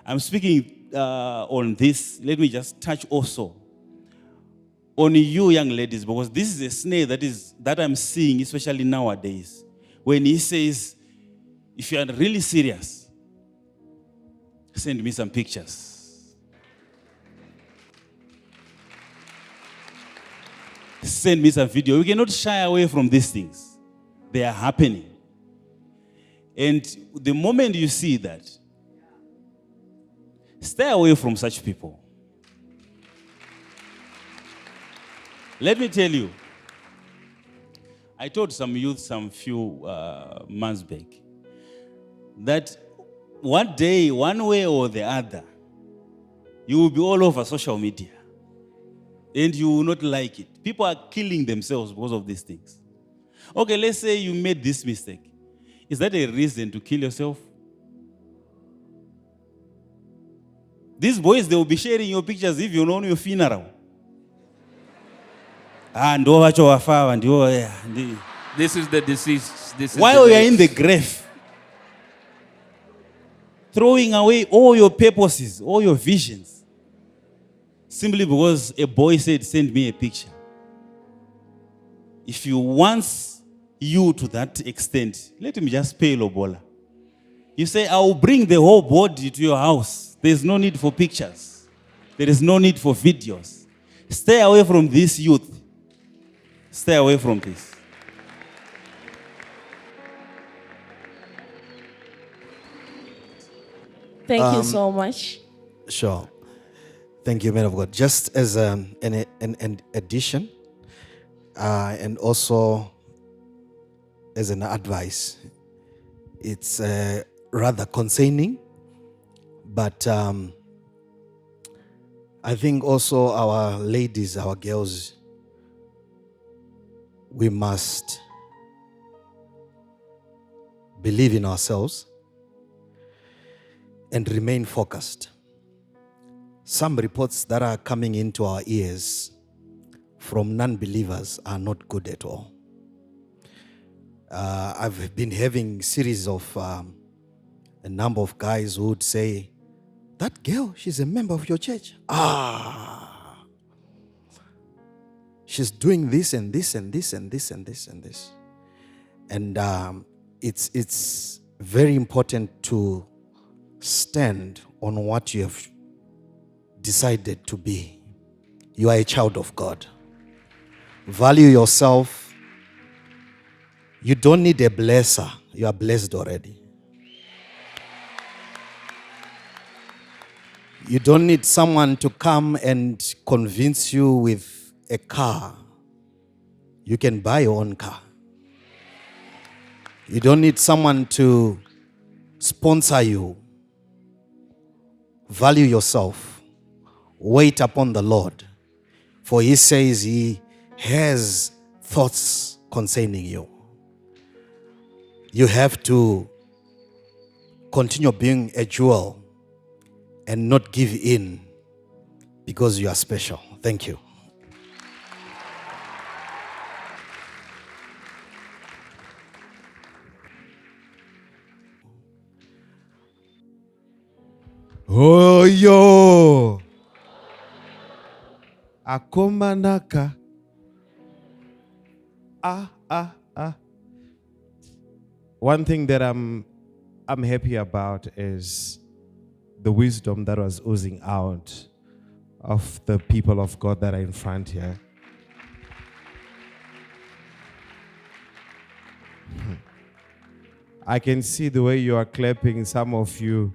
I'm speaking on this. Let me just touch also on you young ladies, because this is a snare that I'm seeing, especially nowadays. When he says, if you are really serious, send me some pictures. Send me some video. We cannot shy away from these things. They are happening. And the moment you see that, stay away from such people. Let me tell you, I told some youth some few months back that one day, one way or the other, you will be all over social media and you will not like it. People are killing themselves because of these things. Okay, let's say you made this mistake. Is that a reason to kill yourself? These boys, they will be sharing your pictures if you're on your funeral. This is the deceased. This is While the you are in the grave, throwing away all your purposes, all your visions, simply because a boy said, send me a picture. If you want you to that extent, let him just pay lobola. You say, I will bring the whole body to your house. There's no need for pictures. There is no need for videos. Stay away from this youth. Stay away from this. Thank you so much. Sure. Thank you, man of God. Just as an addition, and also as an advice, it's rather concerning, but I think also our ladies, our girls, we must believe in ourselves and remain focused. Some reports that are coming into our ears from non-believers are not good at all. I've been having series of a number of guys who would say, that girl, she's a member of your church. She's doing this and this and this and this and this and this. And it's very important to stand on what you have decided to be. You are a child of God. Value yourself. You don't need a blesser. You are blessed already. You don't need someone to come and convince you with a car. You can buy your own car. You don't need someone to sponsor you. Value yourself. Wait upon the Lord. For he says he has thoughts concerning you. You have to continue being a jewel and not give in because you are special. Thank you. Oh, yo. Akomanaka. One thing that I'm happy about is the wisdom that was oozing out of the people of God that are in front here. I can see the way you are clapping, some of you.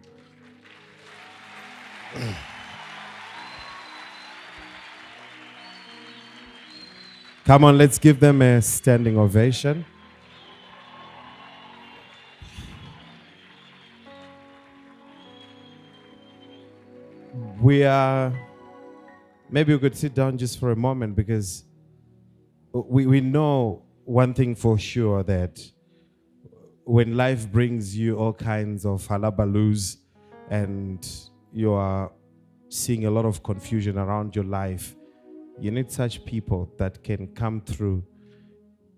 Come on, let's give them a standing ovation. Maybe we could sit down just for a moment, because we know one thing for sure, that when life brings you all kinds of halabaloo's and you are seeing a lot of confusion around your life, you need such people that can come through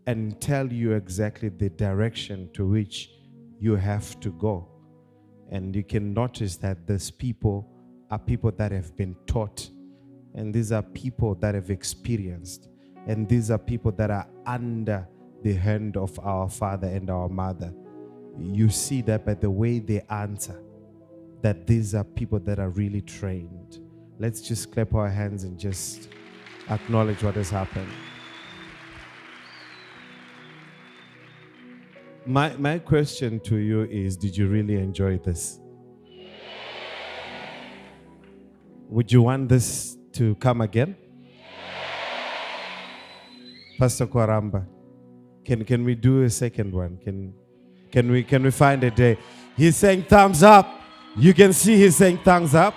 and tell you exactly the direction to which you have to go. And you can notice that these people are people that have been taught And these are people that have experienced. And these are people that are under the hand of our father and our mother. You see that by the way they answer, that these are people that are really trained. Let's just clap our hands and just acknowledge what has happened. My question to you is, did you really enjoy this? Would you want this to come again? Pastor Kwaramba, can we do a second one? Can we find a day? He's saying thumbs up. You can see he's saying thumbs up.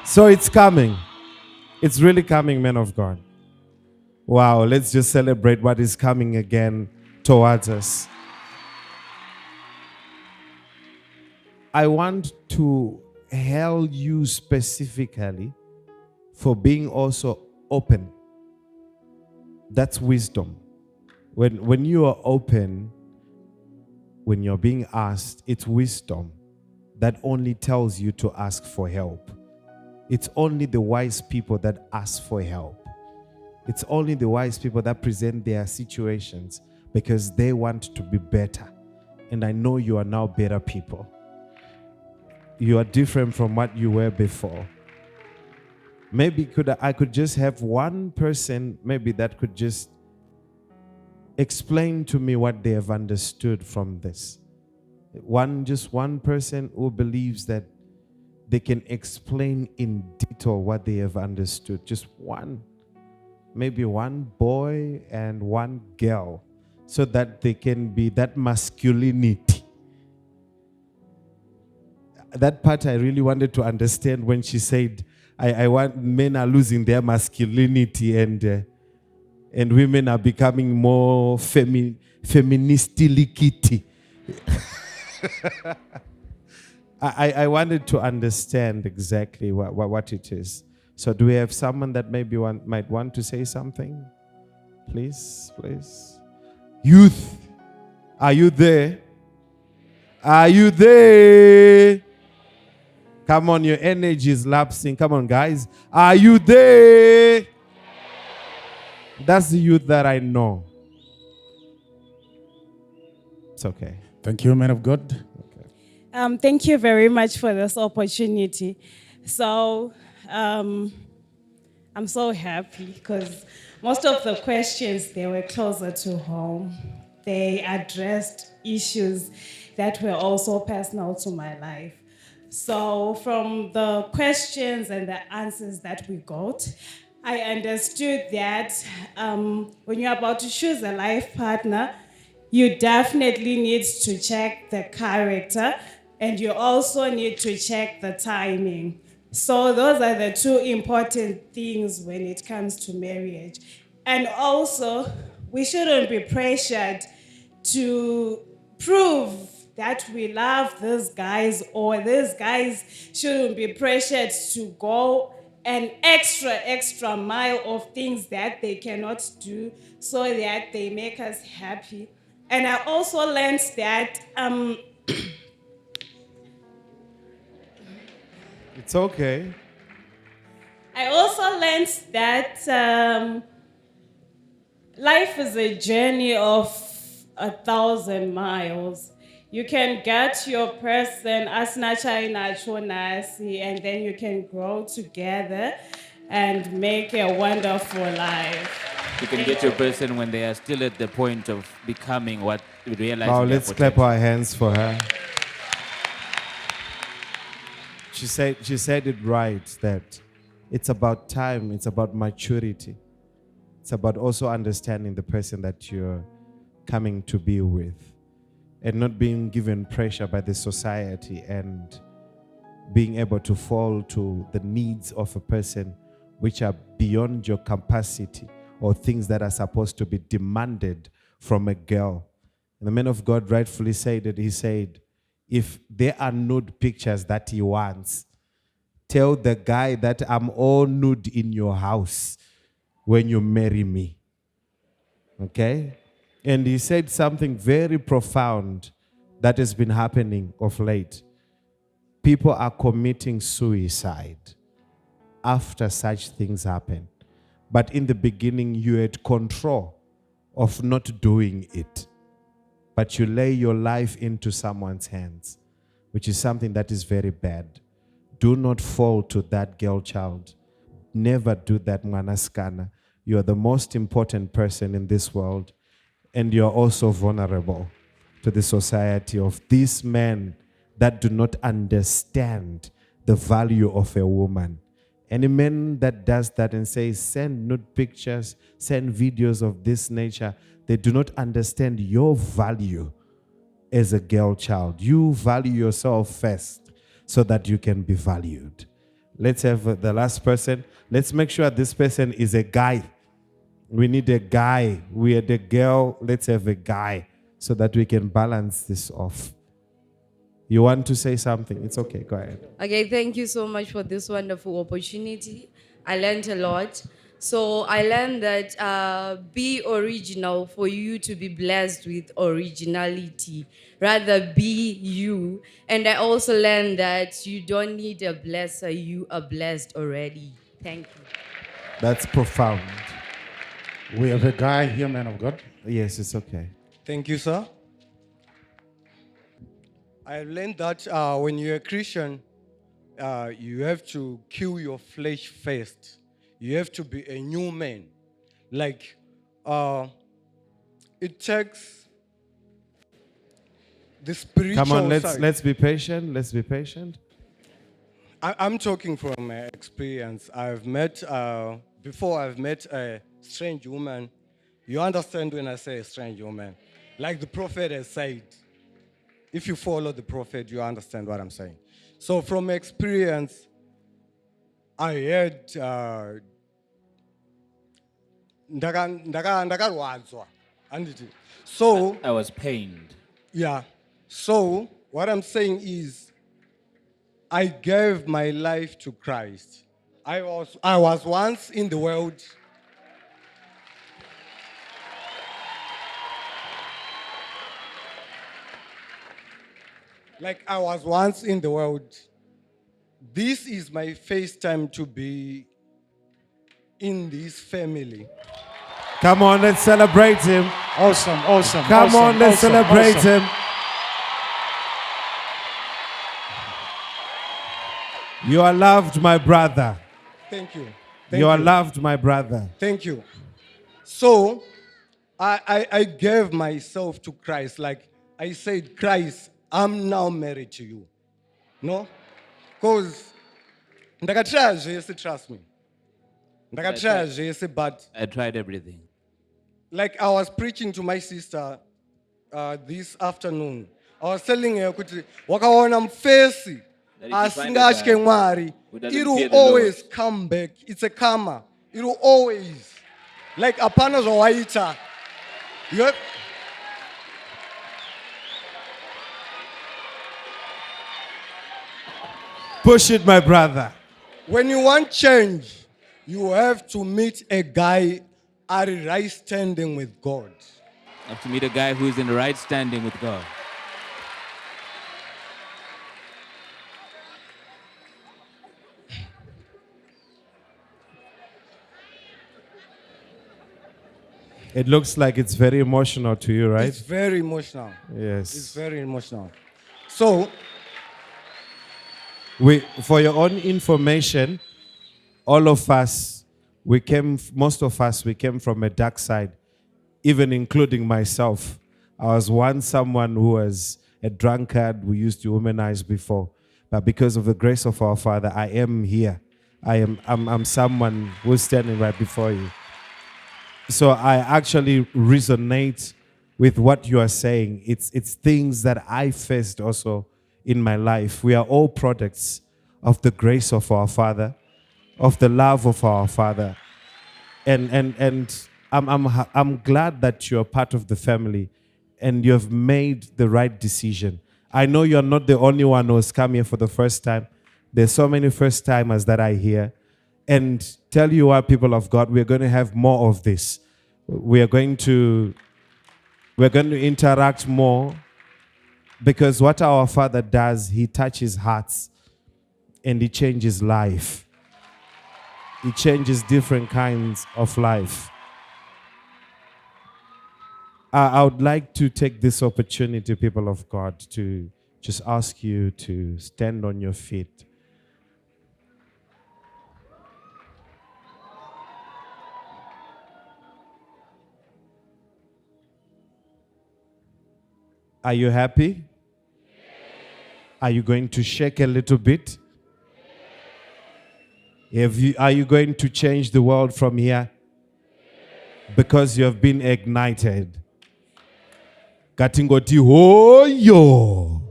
So it's coming. It's really coming, men of God. Wow, let's just celebrate what is coming again towards us. I want to hail you specifically for being also open. That's wisdom. When you are open, when you're being asked, it's wisdom that only tells you to ask for help. It's only the wise people that ask for help. It's only the wise people that present their situations because they want to be better. And I know you are now better people. You are different from what you were before. Maybe I could just have one person maybe that could just explain to me what they have understood from this. Just one person who believes that they can explain in detail what they have understood. Just one. Maybe one boy and one girl, so that they can be that masculinity. That part I really wanted to understand when she said, I want men are losing their masculinity and women are becoming more feministilikity. I wanted to understand exactly what it is. So do we have someone that maybe might want to say something? Please. Youth, are you there? Are you there? Come on, your energy is lapsing. Come on, guys. Are you there? That's the youth that I know. It's okay. Thank you, man of God. Thank you very much for this opportunity. So, I'm so happy because most of the questions, they were closer to home. They addressed issues that were also personal to my life. So from the questions and the answers that we got, I understood that when you're about to choose a life partner, you definitely need to check the character and you also need to check the timing. So those are the two important things when it comes to marriage. And also, we shouldn't be pressured to prove that we love these guys, or these guys shouldn't be pressured to go an extra mile of things that they cannot do so that they make us happy. And I also learned that It's okay. I also learned that life is a journey of 1,000 miles. You can get your person as nasi, and then you can grow together and make a wonderful life. You can get your person when they are still at the point of becoming what we realize. Wow, let's clap our hands for her. She said it right, that it's about time, it's about maturity. It's about also understanding the person that you're coming to be with and not being given pressure by the society and being able to fall to the needs of a person which are beyond your capacity or things that are supposed to be demanded from a girl. And the man of God rightfully said it. He said, if there are nude pictures that he wants, tell the guy that I'm all nude in your house when you marry me. Okay? And he said something very profound that has been happening of late. People are committing suicide after such things happen. But in the beginning, you had control of not doing it. But you lay your life into someone's hands, which is something that is very bad. Do not fall to that girl child. Never do that, Manaskana. You are the most important person in this world, and you are also vulnerable to the society of these men that do not understand the value of a woman. Any man that does that and says, send nude pictures, send videos of this nature, they do not understand your value as a girl child. You value yourself first so that you can be valued. Let's have the last person. Let's make sure this person is a guy. We need a guy. We are the girl. Let's have a guy so that we can balance this off. You want to say something? It's okay. Go ahead. Okay, thank you so much for this wonderful opportunity. I learned a lot. So I learned that be original for you to be blessed with originality. Rather be you. And I also learned that you don't need a blesser, you are blessed already. Thank you. That's profound. We have a guy here, man of God. Yes, it's okay. Thank you, sir. I learned that when you're a Christian, you have to kill your flesh first. You have to be a new man. Like, it takes the spiritual Come on, side. let's be patient. Let's be patient. I'm talking from experience. Before I've met a strange woman. You understand when I say a strange woman? Like the prophet has said, if you follow the prophet, you understand what I'm saying. So from experience, I had ndakarwadzwa. So I was pained. yeah. So what I'm saying is, I gave my life to Christ. I was once in the world. Like I was once in the world. This is my first time to be in this family. Come on, let's celebrate him. Awesome, awesome. Come awesome, on, let's awesome, celebrate awesome. him. You are loved, my brother. Thank you. You are loved, my brother. Thank you. So, I gave myself to Christ. Like I said, Christ, I'm now married to you. No? Because, trust me. But I tried everything. like I was preaching to my sister this afternoon. I was telling her, wakaona mfesi, asingatye Mwari, it will always come back. It's a karma. It will always. Like apana zwawaita. Push it, my brother. When you want change, you have to meet a guy at the right standing with God. I have to meet a guy who is in the right standing with God. It looks like it's very emotional to you, right? It's very emotional. Yes. It's very emotional. So, for your own information, all of us, most of us, we came from a dark side, even including myself. I was once someone who was a drunkard. We used to womanize before. But because of the grace of our Father, I am here. I'm someone who's standing right before you. So I actually resonate with what you are saying. It's things that I faced also in my life. We are all products of the grace of our Father, of the love of our Father. And I'm glad that you're part of the family and you have made the right decision. I know you're not the only one who's come here for the first time. There's so many first timers that I hear. And tell you what, people of God, we're going to have more of this. We're going to interact more, because what our Father does, he touches hearts and he changes life. It changes different kinds of life. I would like to take this opportunity, people of God, to just ask you to stand on your feet. Are you happy? Are you going to shake a little bit? Are you going to change the world from here? Because you have been ignited. Gatingoti hoyo.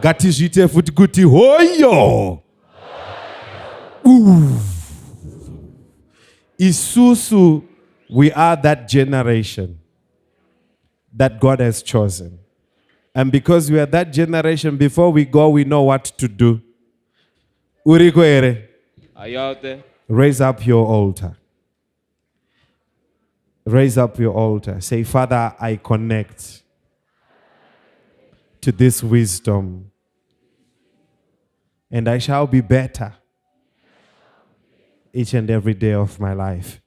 Gati jite futi kuti hoyo. Isusu, we are that generation that God has chosen. And because we are that generation, before we go, we know what to do. Uriko ere. Are you out there? Raise up your altar. Raise up your altar. Say, Father, I connect to this wisdom, and I shall be better each and every day of my life.